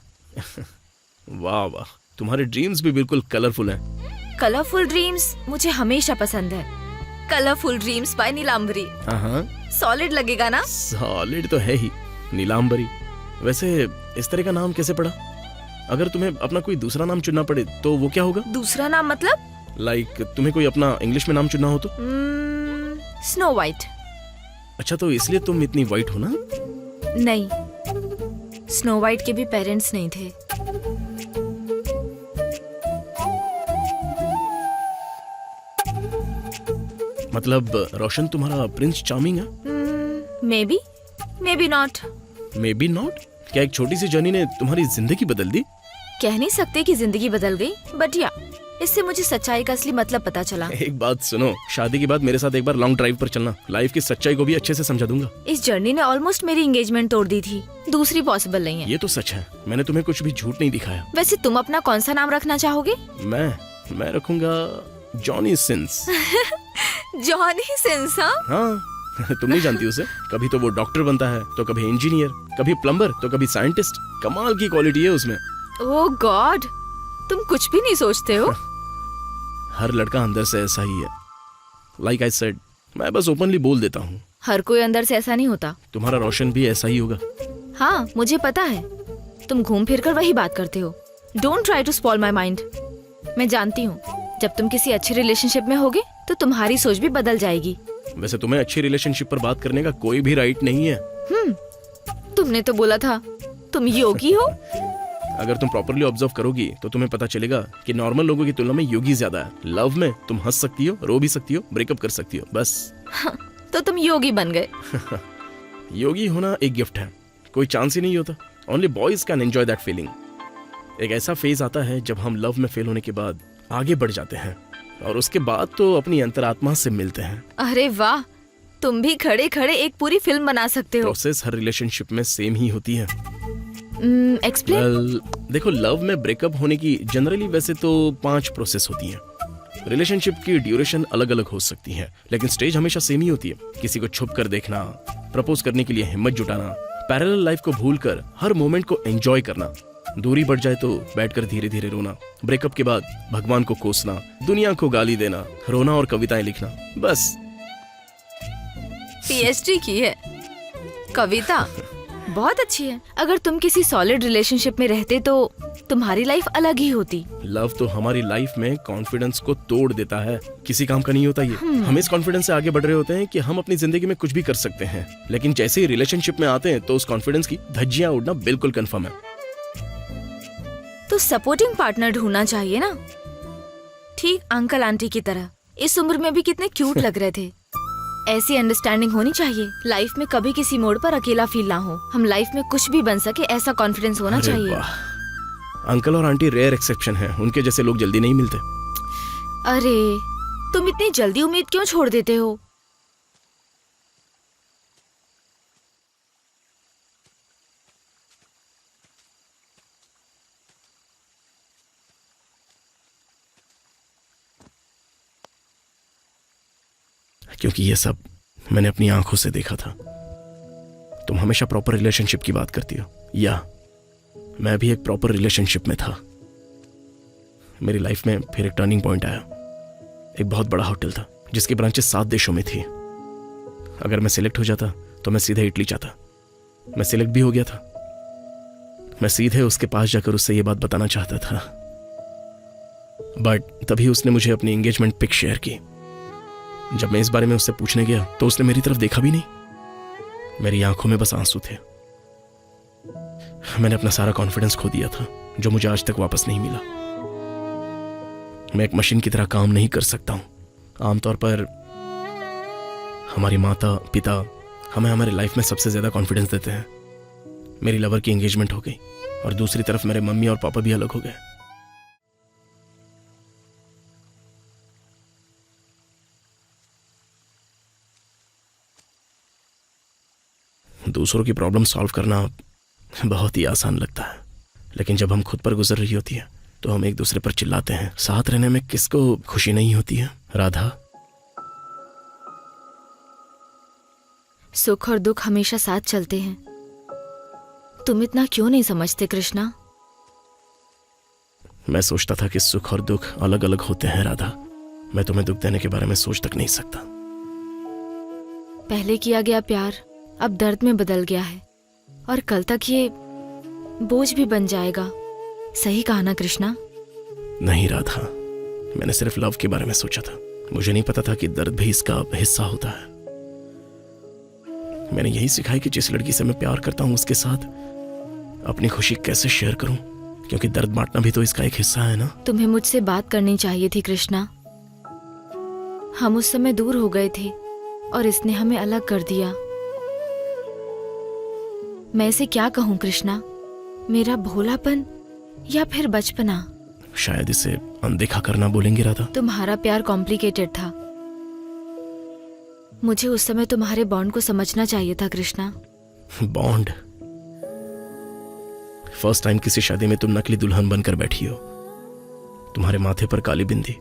वाह वाह, तुम्हारे ड्रीम्स भी बिल्कुल कलरफुल हैं। कलरफुल ड्रीम्स मुझे हमेशा पसंद है। Colourful dreams by Neelambari. हाँ, सॉलिड लगेगा ना? सॉलिड तो है ही, नीलांबरी। वैसे इस तरह का नाम कैसे पड़ा? अगर तुम्हें अपना कोई दूसरा नाम चुनना पड़े तो वो क्या होगा? दूसरा नाम मतलब? लाइक तुम्हें कोई अपना इंग्लिश में नाम चुनना हो तो? Snow white. अच्छा, तो इसलिए तुम इतनी वाइट हो ना? नहीं, स्नो वाइट के भी पेरेंट्स नहीं थे। मतलब रोशन तुम्हारा प्रिंस चार्मिंग है? May be not. May be not? क्या एक छोटी सी जर्नी ने तुम्हारी जिंदगी बदल दी? कह नहीं सकते कि जिंदगी बदल गई, बट या इससे मुझे सच्चाई का असली मतलब पता चला। एक बात सुनो, शादी के बाद मेरे साथ एक बार लॉन्ग ड्राइव पर चलना, लाइफ की सच्चाई को भी अच्छे से समझा दूंगा। इस जर्नी ने ऑलमोस्ट मेरी एंगेजमेंट तोड़ दी थी, दूसरी पॉसिबल नहीं है। ये तो सच है, मैंने तुम्हें कुछ भी झूठ नहीं दिखाया। वैसे तुम अपना कौन सा नाम रखना चाहोगे? मैं रखूंगा जॉनी सिंस। Johnny Sins? हाँ, तुम नहीं जानती उसे। कभी तो वो डॉक्टर बनता है, तो कभी इंजीनियर, कभी प्लम्बर, तो कभी साइंटिस्ट। कमाल की क्वालिटी है उसमें। ओह गॉड, तुम कुछ भी नहीं सोचते हो। हर लड़का अंदर से ऐसा ही है। लाइक आई सेड, मैं बस ओपनली बोल देता हूँ। हर कोई अंदर से ऐसा नहीं होता। तुम्हारा रोशन भी ऐसा ही होगा। हाँ मुझे पता है, तुम घूम फिर कर वही बात करते हो। Don't try to spoil my mind. मैं जानती हूँ जब तुम किसी अच्छे रिलेशनशिप में होगे तो तुम्हारी सोच भी बदल जाएगी। वैसे तुम्हें अच्छी रिलेशनशिप पर बात करने का कोई भी राइट नहीं है। तुमने तो बोला था तुम योगी हो। अगर तुम प्रॉपरली ऑब्जर्व करोगी तो तुम्हें पता चलेगा कि नॉर्मल लोगों की तुलना में योगी ज्यादा है। लव में तुम हंस सकती हो, रो भी सकती हो, ब्रेकअप कर सकती हो, बस। तो तुम योगी बन गए। योगी होना एक गिफ्ट है, कोई चांस ही नहीं होता। Only boys can enjoy that feeling. एक ऐसा फेज आता है जब हम लव में फेल होने के बाद आगे बढ़ जाते हैं और उसके बाद तो अपनी अंतरात्मा से मिलते हैं। अरे वाह, तुम भी खड़े खड़े एक पूरी फिल्म बना सकते हो। प्रोसेस हर रिलेशनशिप में सेम ही होती है। एक्सप्लेन। Well, देखो, लव में ब्रेकअप होने की जनरली वैसे तो 5 प्रोसेस होती हैं। रिलेशनशिप की ड्यूरेशन अलग अलग हो सकती है, लेकिन स्टेज हमेशा सेम ही होती है। किसी को छुप कर देखना, प्रपोज करने के लिए हिम्मत जुटाना, पैरेलल लाइफ को भूलकर हर मोमेंट को एंजॉय करना, दूरी बढ़ जाए तो बैठकर धीरे धीरे रोना, ब्रेकअप के बाद भगवान को कोसना, दुनिया को गाली देना, रोना और कविताएं लिखना, बस। पीएचडी की है कविता, बहुत अच्छी है। अगर तुम किसी सॉलिड रिलेशनशिप में रहते तो तुम्हारी लाइफ अलग ही होती। लव तो हमारी लाइफ में कॉन्फिडेंस को तोड़ देता है, किसी काम का नहीं होता ये। हम इस कॉन्फिडेंस से आगे बढ़ रहे होते हैं कि हम अपनी जिंदगी में कुछ भी कर सकते हैं, लेकिन जैसे ही रिलेशनशिप में आते हैं तो उस कॉन्फिडेंस की धज्जियां उड़ना बिल्कुल कंफर्म है। तो सपोर्टिंग पार्टनर ढूंढना चाहिए ना, ठीक अंकल आंटी की तरह। इस उम्र में भी कितने क्यूट लग रहे थे। ऐसी अंडरस्टैंडिंग होनी चाहिए, लाइफ में कभी किसी मोड़ पर अकेला फील ना हो। हम लाइफ में कुछ भी बन सके ऐसा कॉन्फिडेंस होना अरे चाहिए। वाह, अंकल और आंटी रेयर एक्सेप्शन है, उनके जैसे लोग जल्दी नहीं मिलते। अरे तुम इतनी जल्दी उम्मीद क्यों छोड़ देते हो? क्योंकि ये सब मैंने अपनी आंखों से देखा था। तुम हमेशा प्रॉपर रिलेशनशिप की बात करती हो, या मैं भी एक प्रॉपर रिलेशनशिप में था। मेरी लाइफ में फिर एक टर्निंग पॉइंट आया। एक बहुत बड़ा होटल था जिसकी ब्रांचेस 7 देशों में थी। अगर मैं सिलेक्ट हो जाता तो मैं सीधे इटली जाता। मैं सिलेक्ट भी हो गया था। मैं सीधे उसके पास जाकर उससे ये बात बताना चाहता था, बट तभी उसने मुझे अपनी एंगेजमेंट पिक शेयर की। जब मैं इस बारे में उससे पूछने गया तो उसने मेरी तरफ देखा भी नहीं। मेरी आंखों में बस आंसू थे। मैंने अपना सारा कॉन्फिडेंस खो दिया था, जो मुझे आज तक वापस नहीं मिला। मैं एक मशीन की तरह काम नहीं कर सकता हूं। आमतौर पर हमारी माता पिता हमें हमारे लाइफ में सबसे ज्यादा कॉन्फिडेंस देते हैं। मेरी लवर की एंगेजमेंट हो गई और दूसरी तरफ मेरे मम्मी और पापा भी अलग हो गए। दूसरों की प्रॉब्लम सॉल्व करना बहुत ही आसान लगता है, लेकिन जब हम खुद पर गुजर रही होती है तो हम एक दूसरे पर चिल्लाते हैं। साथ रहने में किसको खुशी नहीं होती है राधा? सुख और दुख हमेशा साथ चलते हैं। तुम इतना क्यों नहीं समझते कृष्णा? मैं सोचता था कि सुख और दुख अलग अलग होते हैं राधा। मैं तुम्हें दुख देने के बारे में सोच तक नहीं सकता। पहले किया गया प्यार अब दर्द में बदल गया है, और कल तक ये बोझ भी बन जाएगा। सही कहा ना कृष्णा? नहीं राधा, मैंने सिर्फ लव के बारे में सोचा था। मुझे नहीं पता था कि दर्द भी इसका हिस्सा होता है। मैंने यही सीखा है कि जिस लड़की से मैं प्यार करता हूं उसके साथ अपनी खुशी कैसे शेयर करूं, क्योंकि दर्द बांटना भी तो इसका एक हिस्सा है ना। तुम्हें मुझसे बात करनी चाहिए थी कृष्णा। हम उस समय दूर हो गए थे और इसने हमें अलग कर दिया। मैं इसे क्या कहूं कृष्णा? मेरा भोलापन या फिर बचपना? शायद इसे अनदेखा करना बोलेंगे राधा। तुम्हारा प्यार कॉम्प्लिकेटेड था। मुझे उस समय तुम्हारे बॉन्ड को समझना चाहिए था कृष्णा। बॉन्ड? फर्स्ट टाइम किसी शादी में तुम नकली दुल्हन बनकर बैठी हो। तुम्हारे माथे पर काली बिंदी,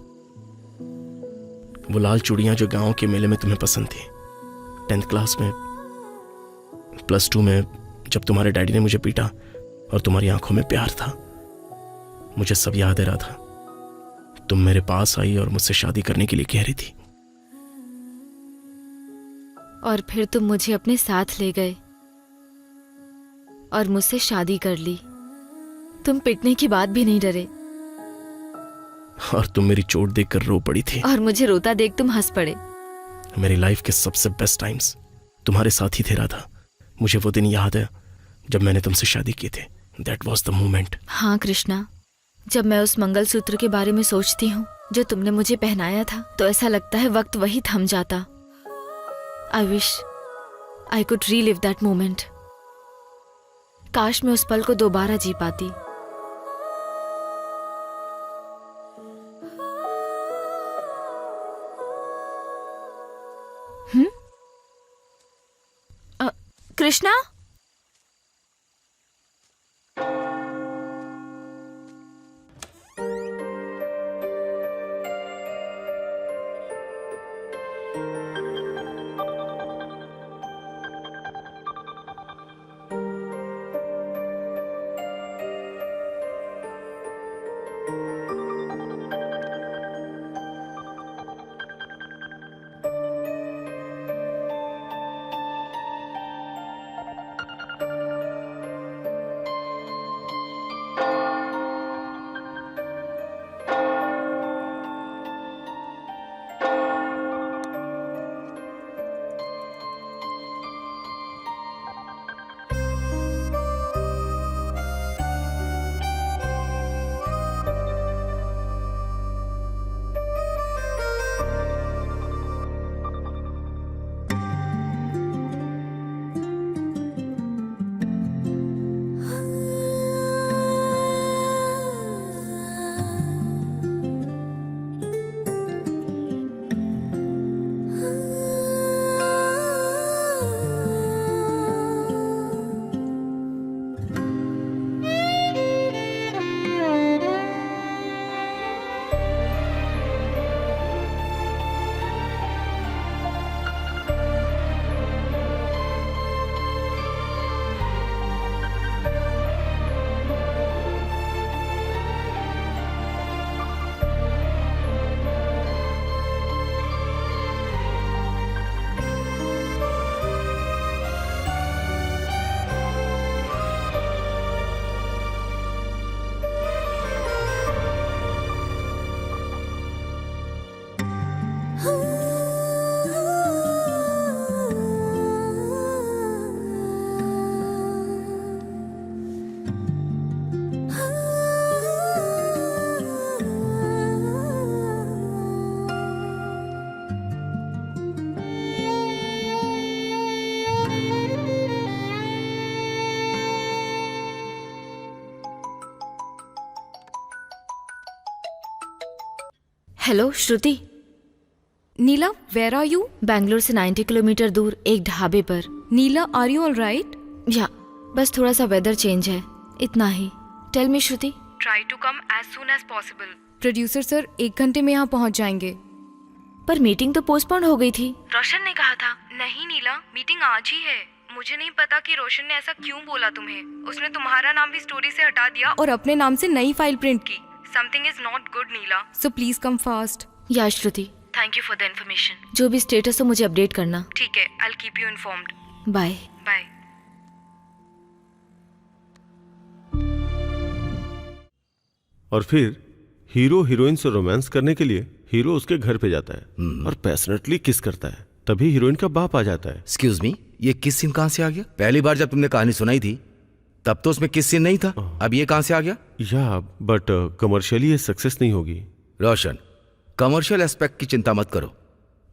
वो लाल चूड़ियां जो गांव के मेले में तुम्हें पसंद थी। 10th क्लास में, +2 में जब तुम्हारे डैडी ने मुझे पीटा और तुम्हारी आंखों में प्यार था। मुझे सब याद है राधा। तुम मेरे पास आई और मुझसे शादी करने के लिए कह रही थी। और फिर तुम मुझे अपने साथ ले गए और मुझसे शादी कर ली। तुम पिटने की बात भी नहीं डरे। और तुम मेरी चोट देखकर रो पड़ी थी। और मुझे रोता देख तुम हंस पड़े। मेरी लाइफ के सबसे बेस्ट टाइम्स तुम्हारे साथ ही थे राधा। मुझे वो दिन याद है जब मैंने तुमसे शादी की थी। That was the moment. हाँ कृष्णा, जब मैं उस मंगलसूत्र के बारे में सोचती हूँ जो तुमने मुझे पहनाया था, तो ऐसा लगता है वक्त वही थम जाता। I wish I could relive that moment. काश मैं उस पल को दोबारा जी पाती। Krishna? Hello Shruti, Neela, where are you? Bangalore से 90 किलोमीटर दूर एक ढाबे पर। Neela, are you all right? या बस थोड़ा सा वेदर चेंज है, इतना ही। Tell me Shruti. Try to come as soon as possible. Producer sir 1 घंटे में यहाँ पहुँच जाएंगे। पर मीटिंग तो पोस्टपोन हो गई थी। रोशन ने कहा था। नहीं नीला, मीटिंग आज ही है। मुझे नहीं पता कि रोशन ने ऐसा क्यों बोला तुम्हें। उसने तुम्हारा नाम भी स्टोरी से हटा दिया और अपने नाम से नई फाइल प्रिंट की। Something is not good Neela, so please come fast. या Shruti, thank you for the information. जो भी स्टेटस हो मुझे अपडेट करना। ठीक है, I will keep you informed. Bye. Bye. और फिर हीरो हीरोइन से रोमांस करने के लिए हीरो उसके घर पे जाता है और पैशनेटली किस करता है। तभी हीरोइन का बाप आ जाता है। एक्सक्यूज मी, ये किस सीन कहाँ से आ गया? पहली बार जब तुमने कहानी सुनाई थी तब तो उसमें किस सीन नहीं था, अब ये कहाँ से आ गया? या बट कमर्शियली ये सक्सेस नहीं होगी। रोशन, कमर्शियल एस्पेक्ट की चिंता मत करो।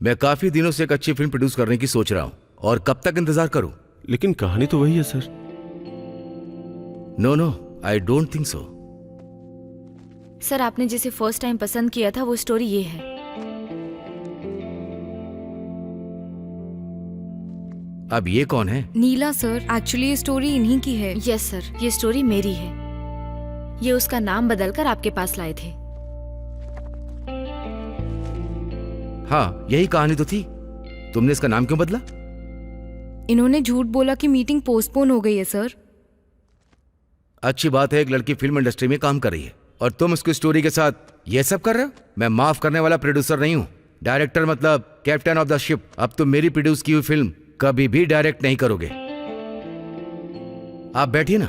मैं काफी दिनों से एक अच्छी फिल्म प्रोड्यूस करने की सोच रहा हूँ और कब तक इंतजार करूँ? लेकिन कहानी तो वही है sir. No no, I don't think so. Sir, आपने जिसे फर्स्ट टाइम पसंद किया था वो स्टोरी ये है। अब ये कौन है? नीला सर, एक्चुअली ये स्टोरी इन्हीं की है। यस सर, ये स्टोरी मेरी है। ये उसका नाम बदलकर आपके पास लाए थे। हाँ, यही कहानी तो थी। तुमने इसका नाम क्यों बदला? इन्होंने झूठ बोला कि मीटिंग पोस्टपोन हो गई है सर। अच्छी बात है, एक लड़की फिल्म इंडस्ट्री में काम कर रही है और तुम उसकी स्टोरी के साथ ये सब कर रहे हो। मैं माफ करने वाला प्रोड्यूसर नहीं हूँ, डायरेक्टर मतलब कैप्टन ऑफ द शिप। अब तुम मेरी प्रोड्यूस की हुई फिल्म कभी भी डायरेक्ट नहीं करोगे। आप बैठिए ना।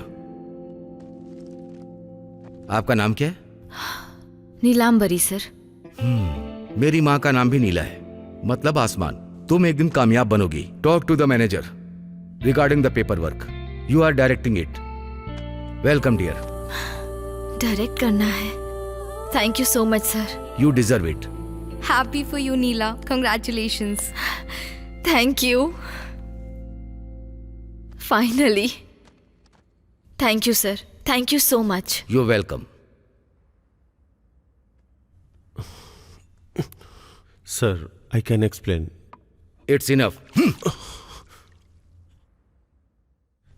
आपका नाम क्या है? नीलांबरी सर। मेरी माँ का नाम भी नीला है, मतलब आसमान। तुम एक दिन कामयाब बनोगी। Talk to the manager regarding the paper work. You are directing it. Welcome dear. Direct करना है। Thank you so much sir. You deserve it. Happy for you Neela, congratulations. Thank you. Finally. Thank you sir, thank you so much. You welcome. Sir, I can explain. It's enough.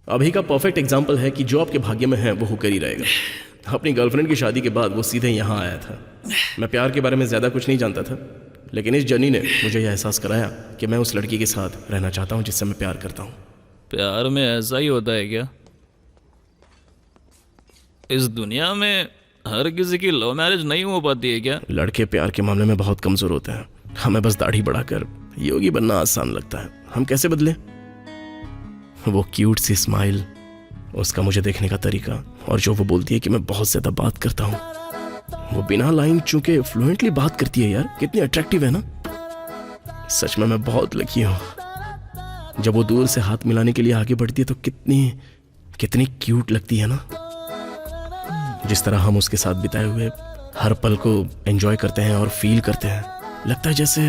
अभी का perfect example है कि जो आपके भाग्य में है वो होकर ही रहेगा। अपनी गर्लफ्रेंड की शादी के बाद वो सीधे यहाँ आया था। मैं प्यार के बारे में ज़्यादा कुछ नहीं जानता था, लेकिन इस जर्नी ने मुझे यह एहसास कराया कि मैं उस लड़की के साथ रहना चाहता हूँ जिससे मैं प्यार करता हूँ। प्यार में ऐसा ही होता है क्या? इस दुनिया में हर किसी की लव मैरिज नहीं हो पाती है क्या? लड़के प्यार के मामले में बहुत कमज़ोर होते हैं। हमें बस दाढ़ी बढ़ाकर योगी बनना आसान लगता है। हम कैसे बदले? वो क्यूट सी स्माइल, उसका मुझे देखने का तरीका, और जो वो बोलती है कि मैं बहुत ज़्यादा बात करता हूँ। वो बिना लाइन चूके फ्लुएंटली बात करती है यार, कितनी अट्रैक्टिव है ना। सच में मैं बहुत लकी हूँ। जब वो दूर से हाथ मिलाने के लिए आगे बढ़ती है तो कितनी कितनी क्यूट लगती है ना। जिस तरह हम उसके साथ बिताए हुए हर पल को एंजॉय करते हैं और फील करते हैं, लगता है जैसे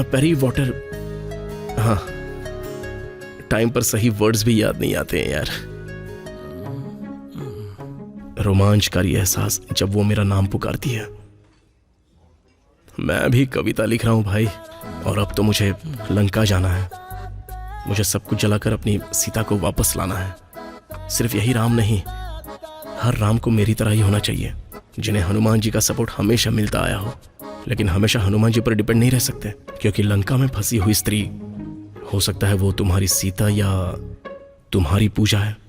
पेरी वाटर। हाँ, टाइम पर सही वर्ड्स भी याद नहीं आते हैं यार। रोमांचकारी एहसास जब वो मेरा नाम पुकारती है। मैं भी कविता लिख रहा हूं भाई, और अब तो मुझे लंका जाना है। मुझे सब कुछ जलाकर अपनी सीता को वापस लाना है। सिर्फ यही राम नहीं, हर राम को मेरी तरह ही होना चाहिए, जिन्हें हनुमान जी का सपोर्ट हमेशा मिलता आया हो। लेकिन हमेशा हनुमान जी पर डिपेंड नहीं रह सकते, क्योंकि लंका में फंसी हुई स्त्री, हो सकता है वो तुम्हारी सीता या तुम्हारी पूजा है।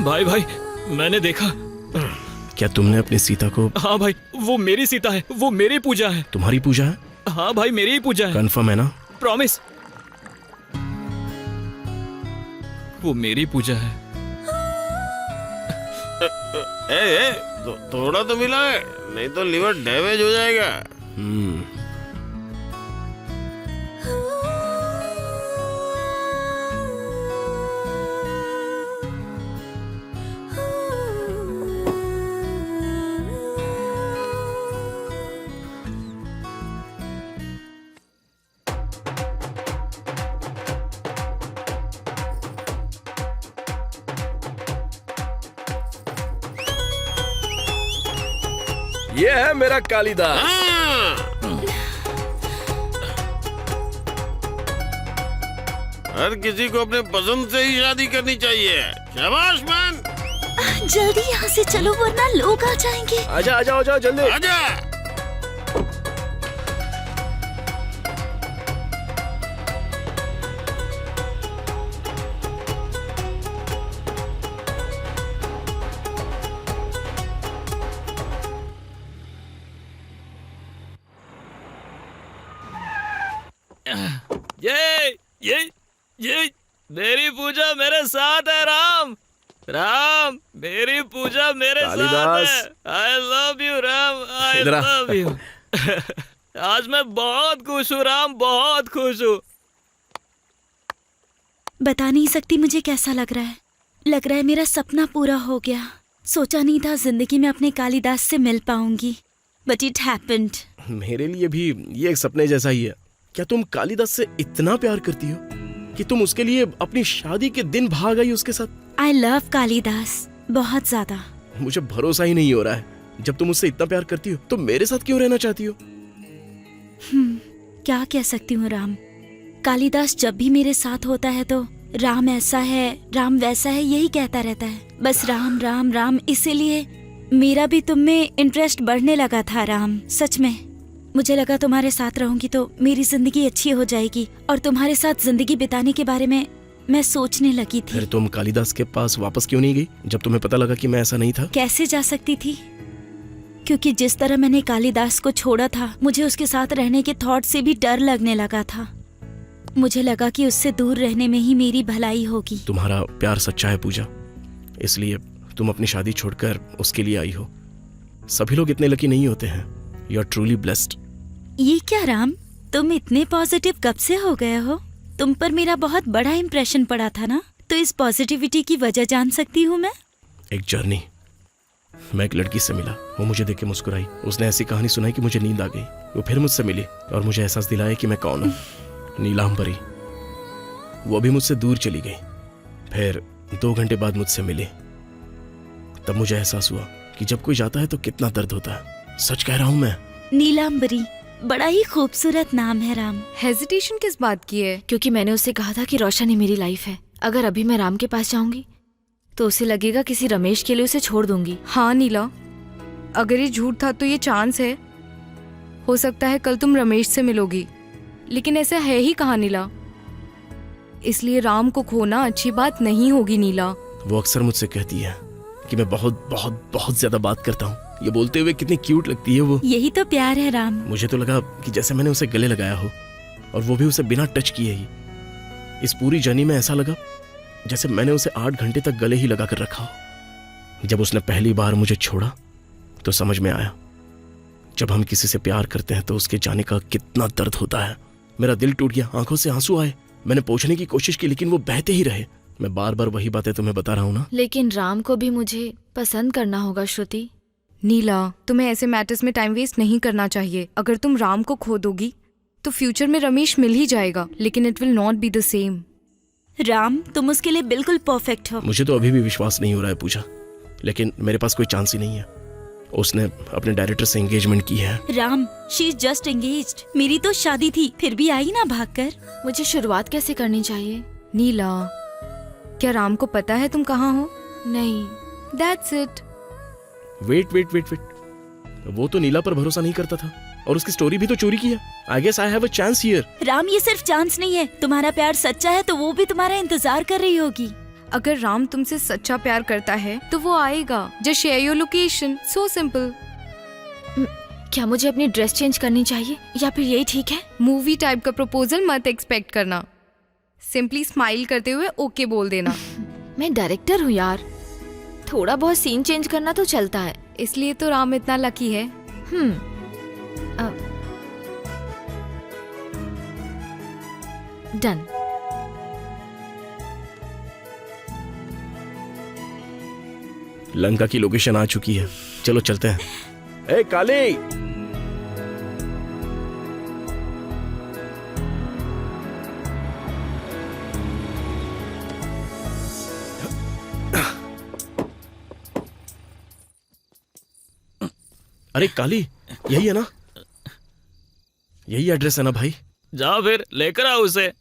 भाई भाई, मैंने देखा। क्या तुमने अपनी सीता को? हाँ भाई, वो मेरी सीता है, वो मेरी पूजा है। तुम्हारी पूजा है? हाँ भाई, मेरी ही पूजा है। कंफर्म है ना? प्रॉमिस, वो मेरी पूजा है। थोड़ा तो मिला है, नहीं तो लिवर डैमेज हो जाएगा। ये है मेरा कालिदास। हर किसी को अपने पसंद से ही शादी करनी चाहिए। शाबाश मैन। जल्दी यहाँ से चलो वरना लोग आ जाएंगे। आजा आजा आजा जल्दी। आजा। ये मेरी पूजा मेरे साथ है राम। राम मेरी पूजा मेरे साथ कालिदास। है। आई लव यू राम, आई इधर आ। Love you. आज मैं बहुत खुश हूँ राम, बहुत खुश हूँ। बता नहीं सकती मुझे कैसा लग रहा है। लग रहा है मेरा सपना पूरा हो गया। सोचा नहीं था जिंदगी में अपने कालिदास से मिल पाऊंगी, बट इट हैपेंड। मेरे लिए भी ये एक सपने जैसा ही है। क्या तुम कालिदास से इतना प्यार करती हो कि तुम उसके लिए अपनी शादी के दिन भाग आई उसके साथ? आई लव कालिदास बहुत ज्यादा। मुझे भरोसा ही नहीं हो रहा है। जब तुम उससे इतना प्यार करती हो तो मेरे साथ क्यों रहना चाहती हो? क्या कह सकती हूँ राम। कालिदास जब भी मेरे साथ होता है तो राम ऐसा है, राम वैसा है, यही कहता रहता है। बस राम राम राम। इसीलिए मेरा भी तुम में इंटरेस्ट बढ़ने लगा था राम। सच में मुझे लगा तुम्हारे साथ रहूंगी तो मेरी जिंदगी अच्छी हो जाएगी, और तुम्हारे साथ जिंदगी बिताने के बारे में मैं सोचने लगी थी। फिर तुम कालिदास के पास वापस क्यों नहीं गई जब तुम्हें पता लगा कि मैं ऐसा नहीं था? कैसे जा सकती थी, क्योंकि जिस तरह मैंने कालिदास को छोड़ा था, मुझे उसके साथ रहने के थॉट से भी डर लगने लगा था। मुझे लगा कि उससे दूर रहने में ही मेरी भलाई होगी। तुम्हारा प्यार सच्चा है पूजा, इसलिए तुम अपनी शादी छोड़कर उसके लिए आई हो। सभी लोग इतने लकी नहीं होते हैं। You are truly blessed. ये क्या राम, तुम इतने पॉजिटिव कब से हो गए हो? तुम पर मेरा बहुत बड़ा इम्प्रेशन पड़ा था ना, तो इस पॉजिटिविटी की वजह जान सकती हूँ मैं? एक जर्नी। मैं एक लड़की से मिला, वो मुझे देख के मुस्कुराई। उसने ऐसी कहानी सुनाई कि मुझे नींद आ गई। वो फिर मुझसे मिली और मुझे एहसास दिलाया कि मैं कौन हूँ। नीलांबरी। वो भी मुझसे दूर चली गई। फिर 2 घंटे बाद मुझसे मिली। तब मुझे एहसास हुआ कि जब कोई जाता है तो कितना दर्द होता है। सच कह रहा हूँ मैं। नीलांबरी बड़ा ही खूबसूरत नाम है राम। हेजिटेशन किस बात की है? क्योंकि मैंने उससे कहा था कि रोशन ही मेरी लाइफ है। अगर अभी मैं राम के पास जाऊंगी तो उसे लगेगा किसी रमेश के लिए उसे छोड़ दूंगी। हाँ नीला, अगर ये झूठ था तो ये चांस है, हो सकता है कल तुम रमेश से मिलोगी, लेकिन ऐसा है ही कहाँ नीला। इसलिए राम को खोना अच्छी बात नहीं होगी नीला। वो अक्सर मुझसे कहती है कि मैं बहुत बहुत बहुत ज्यादा बात करता हूँ। ये बोलते हुए कितनी क्यूट लगती है वो। यही तो प्यार है राम। मुझे तो लगा कि जैसे मैंने उसे गले लगाया हो, और वो भी उसे बिना टच किए ही। इस पूरी जर्नी में ऐसा लगा जैसे मैंने उसे 8 घंटे तक गले ही लगा कर रखा हो। जब उसने पहली बार मुझे छोड़ा तो समझ में आया, जब हम किसी से प्यार करते हैं तो उसके जाने का कितना दर्द होता है। मेरा दिल टूट गया, आंखों से आंसू आए। मैंने पूछने की कोशिश की लेकिन वो बहते ही रहे। मैं बार बार वही बातें तुम्हें बता रहा हूँ ना। लेकिन राम को भी मुझे पसंद करना होगा श्रुति। नीला, तुम्हें ऐसे मैटर्स में टाइम वेस्ट नहीं करना चाहिए। अगर तुम राम को खो दोगी तो फ्यूचर में रमेश मिल ही जाएगा, लेकिन it will not be the same. Ram तुम उसके लिए बिल्कुल परफेक्ट हो। मुझे तो अभी भी विश्वास नहीं हो रहा है पूजा, लेकिन मेरे पास कोई चांस ही नहीं है। उसने अपने डायरेक्टर से एंगेजमेंट की है। Ram she is just engaged. मेरी तो शादी थी, फिर भी आई ना भागकर। मुझे शुरुआत कैसे करनी चाहिए? नीला, क्या राम को पता है तुम कहाँ हो? नहीं। That's it. Wait wait wait wait, वो तो नीला पर भरोसा नहीं करता था और उसकी स्टोरी भी तो चोरी किया। I guess I have a chance here. Ram ये सिर्फ चांस नहीं है, तुम्हारा प्यार सच्चा है तो वो भी तुम्हारा इंतजार कर रही होगी। अगर राम तुमसे सच्चा प्यार करता है तो वो आएगा। Just share your location, so simple. क्या मुझे अपनी ड्रेस चेंज करनी चाहिए या फिर यही ठीक है? मूवी टाइप का प्रपोजल मत एक्सपेक्ट करना। सिंपली स्माइल करते हुए ओके बोल देना। मैं डायरेक्टर हूँ यार। थोड़ा बहुत सीन चेंज करना तो चलता है। इसलिए तो राम इतना लकी है। डन। लंका की लोकेशन आ चुकी है, चलो चलते हैं। ए काली, अरे काली, यही है ना? यही एड्रेस है ना भाई? जाओ फिर लेकर आओ उसे।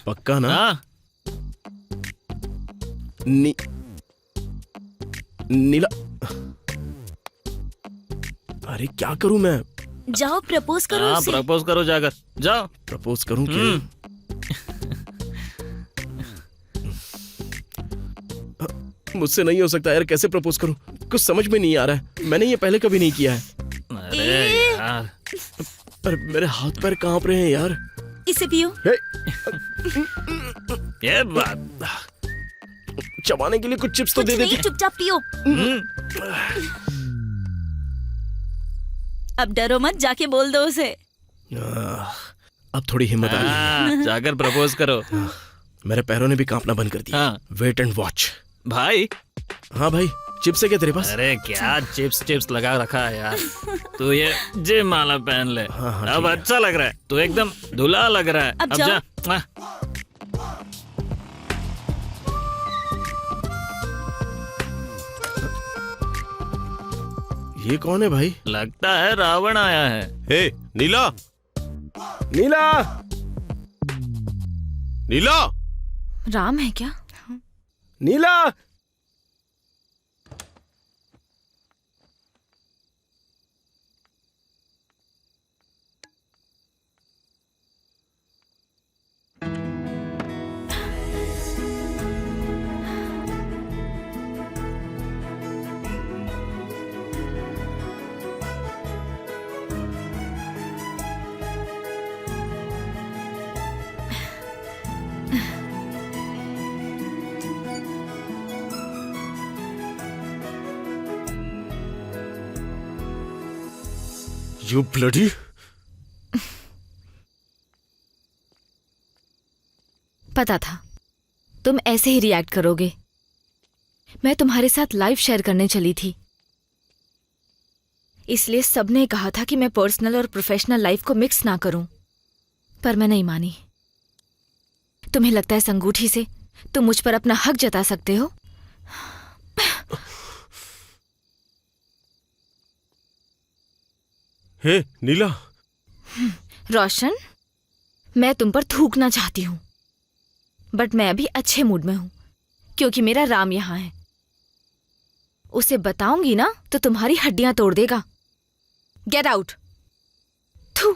पक्का ना? हाँ नीला, अरे क्या करूं मैं? जाओ प्रपोज करो हाँ, उसे। प्रपोज करो जाकर, जाओ। प्रपोज करूं क्या? मुझसे नहीं हो सकता यार, कैसे प्रपोज करूं? कुछ समझ में नहीं आ रहा है, मैंने ये पहले कभी नहीं किया है। अरे यार, अरे मेरे हाथ पैर कांप रहे हैं यार। इसे पियो। हे, ये बात। चबाने के लिए कुछ चिप्स तो कुछ दे नहीं, देती। चुपचाप पियो। अब डरो मत, जाके बोल दो उसे। अब थोड़ी हिम्मत आ गई। हाँ, जाकर प्रपोज करो। मेरे पैरों ने भी कांपना बंद कर दिया। हाँ। Wait and watch. भाई, हाँ भाई, चिप्स है क्या तेरे पास? अरे क्या चिप्स लगा रखा है यार। तू ये जिम माला पहन ले। हाँ, हाँ, अब ठीक है। अच्छा लग रहा है, तू एकदम दूल्हा लग रहा है। अब जा। जाओ। हाँ। ये कौन है भाई? लगता है रावण आया है। हे नीला, नीला, नीला, राम है क्या? नीला। You bloody. पता था तुम ऐसे ही रिएक्ट करोगे। मैं तुम्हारे साथ लाइफ शेयर करने चली थी, इसलिए सबने कहा था कि मैं पर्सनल और प्रोफेशनल लाइफ को मिक्स ना करूं, पर मैं नहीं मानी। तुम्हें लगता है इस अंगूठी से तुम मुझ पर अपना हक जता सकते हो? हे नीला, रोशन, मैं तुम पर थूकना चाहती हूं, बट मैं अभी अच्छे मूड में हूं क्योंकि मेरा राम यहां है। उसे बताऊंगी ना तो तुम्हारी हड्डियां तोड़ देगा। Get out. थू।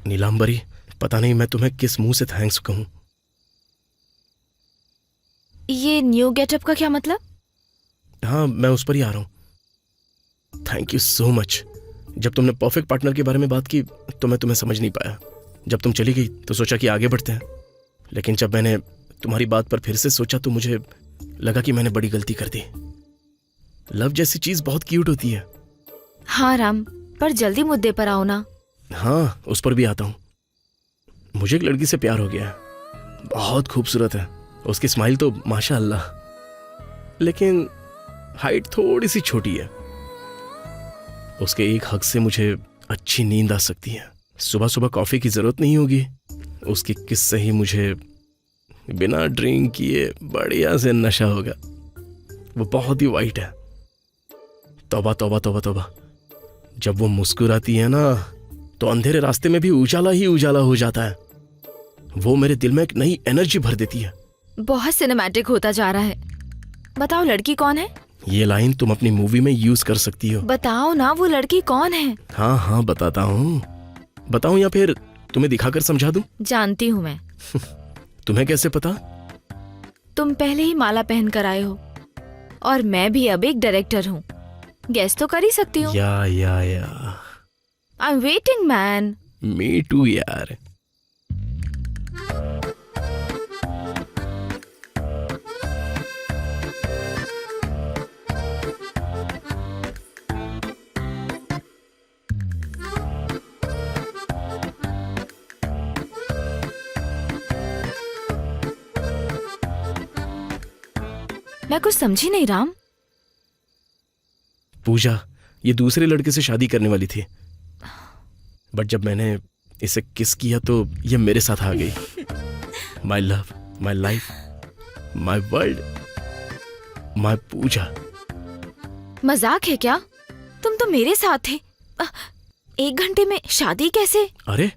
नीलांबरी, पता नहीं मैं तुम्हें किस मुंह से थैंक्स कहूं। ये न्यू गेटअप का क्या मतलब? हाँ, मैं उस पर ही आ रहा हूं। Thank you so much. जब तुमने परफेक्ट पार्टनर के बारे में बात की तो मैं तुम्हें समझ नहीं पाया। जब तुम चली गई तो सोचा कि आगे बढ़ते हैं, लेकिन जब मैंने तुम्हारी बात पर फिर से सोचा तो मुझे लगा कि मैंने बड़ी गलती कर दी। लव जैसी चीज बहुत क्यूट होती है। हाँ राम, पर जल्दी मुद्दे पर आओ ना। हाँ, उस पर भी आता हूं। मुझे एक लड़की से प्यार हो गया है। बहुत खूबसूरत है, उसकी स्माइल तो माशाअल्लाह, लेकिन हाइट थोड़ी सी छोटी है। उसके एक हक से मुझे अच्छी नींद आ सकती है। सुबह सुबह कॉफी की जरूरत नहीं होगी। उसकी किस से ही मुझे बिना ड्रिंक किए बढ़िया से नशा होगा। वो बहुत ही वाइट है। तौबा तौबा तौबा तौबा, जब वो मुस्कुराती है ना तो अंधेरे रास्ते में भी उजाला ही उजाला हो जाता है। वो मेरे दिल में एक नई एनर्जी भर देती है। बहुत सिनेमैटिक होता जा रहा है। बताओ लड़की कौन है? ये लाइन तुम अपनी मूवी में यूज कर सकती हो। बताओ ना, वो लड़की कौन है? हाँ हाँ, बताता हूँ। बताऊं या फिर तुम्हें दिखाकर समझा दूं? जानती हूँ मैं। तुम्हें कैसे पता? तुम पहले ही माला पहन कर आए हो और मैं भी अब एक डायरेक्टर हूँ। गेस तो कर ही सकती हूँ। या I am waiting man. Me too यार। मैं कुछ समझी नहीं राम। पूजा ये दूसरे लड़के से शादी करने वाली थी, बट जब मैंने इसे किस किया तो ये मेरे साथ आ गई। My love, my life, my world, my Pooja. मजाक है क्या? तुम तो मेरे साथ थे। 1 घंटे में शादी कैसे? अरे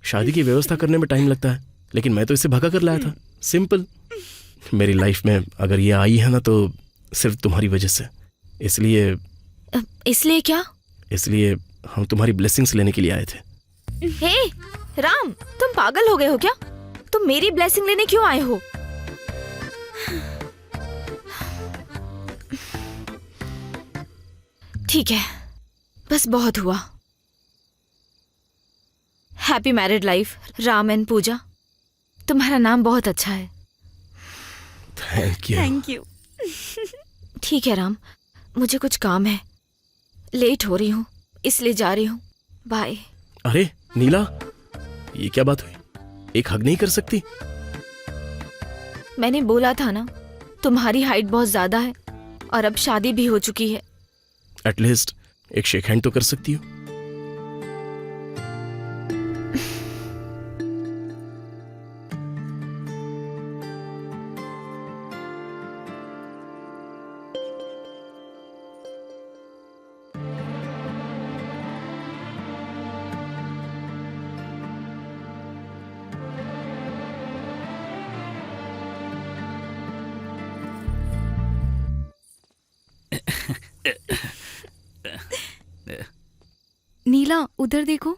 शादी की व्यवस्था करने में टाइम लगता है, लेकिन मैं तो इसे भगा कर लाया था। सिंपल। मेरी लाइफ में अगर ये आई है ना तो सिर्फ तुम्हारी वजह से। इसलिए क्या? इसलिए हम तुम्हारी ब्लेसिंग्स लेने के लिए आए थे। हे राम, तुम पागल हो गए हो क्या? तुम मेरी ब्लेसिंग लेने क्यों आए हो? ठीक है, बस बहुत हुआ। Happy married life Ram and Pooja. तुम्हारा नाम बहुत अच्छा है। Thank you. Thank you. ठीक है राम, मुझे कुछ काम है, लेट हो रही हूँ इसलिए जा रही हूँ। बाय। अरे नीला, ये क्या बात हुई? एक हग नहीं कर सकती? मैंने बोला था ना, तुम्हारी हाइट बहुत ज्यादा है और अब शादी भी हो चुकी है। एटलीस्ट एक शेक हैंड तो कर सकती हो। नीला उधर देखो।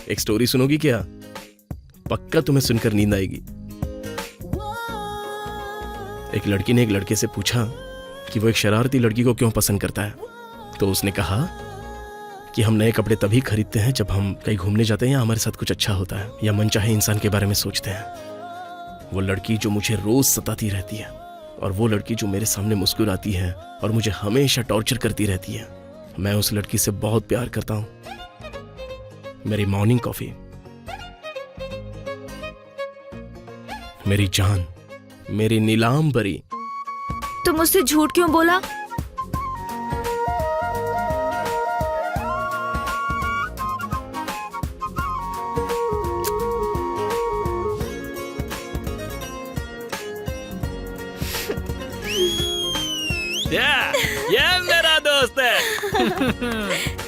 एक स्टोरी सुनोगी क्या? पक्का तुम्हें सुनकर नींद आएगी। एक लड़की ने एक लड़के से पूछा कि वो एक शरारती लड़की को क्यों पसंद करता है, तो उसने कहा कि हम नए कपड़े तभी खरीदते हैं जब हम कहीं घूमने जाते हैं या हमारे साथ कुछ अच्छा होता है या मनचाहे इंसान के बारे में सोचते हैं। वो लड़की जो मुझे रोज सताती रहती है और वो लड़की जो मेरे सामने मुस्कुराती है और मुझे हमेशा टॉर्चर करती रहती है, मैं उस लड़की से बहुत प्यार करता हूं। मेरी मॉर्निंग कॉफी, मेरी जान, मेरी नीलाम बरी। तुम मुझसे झूठ क्यों बोला? ये मेरा दोस्त है।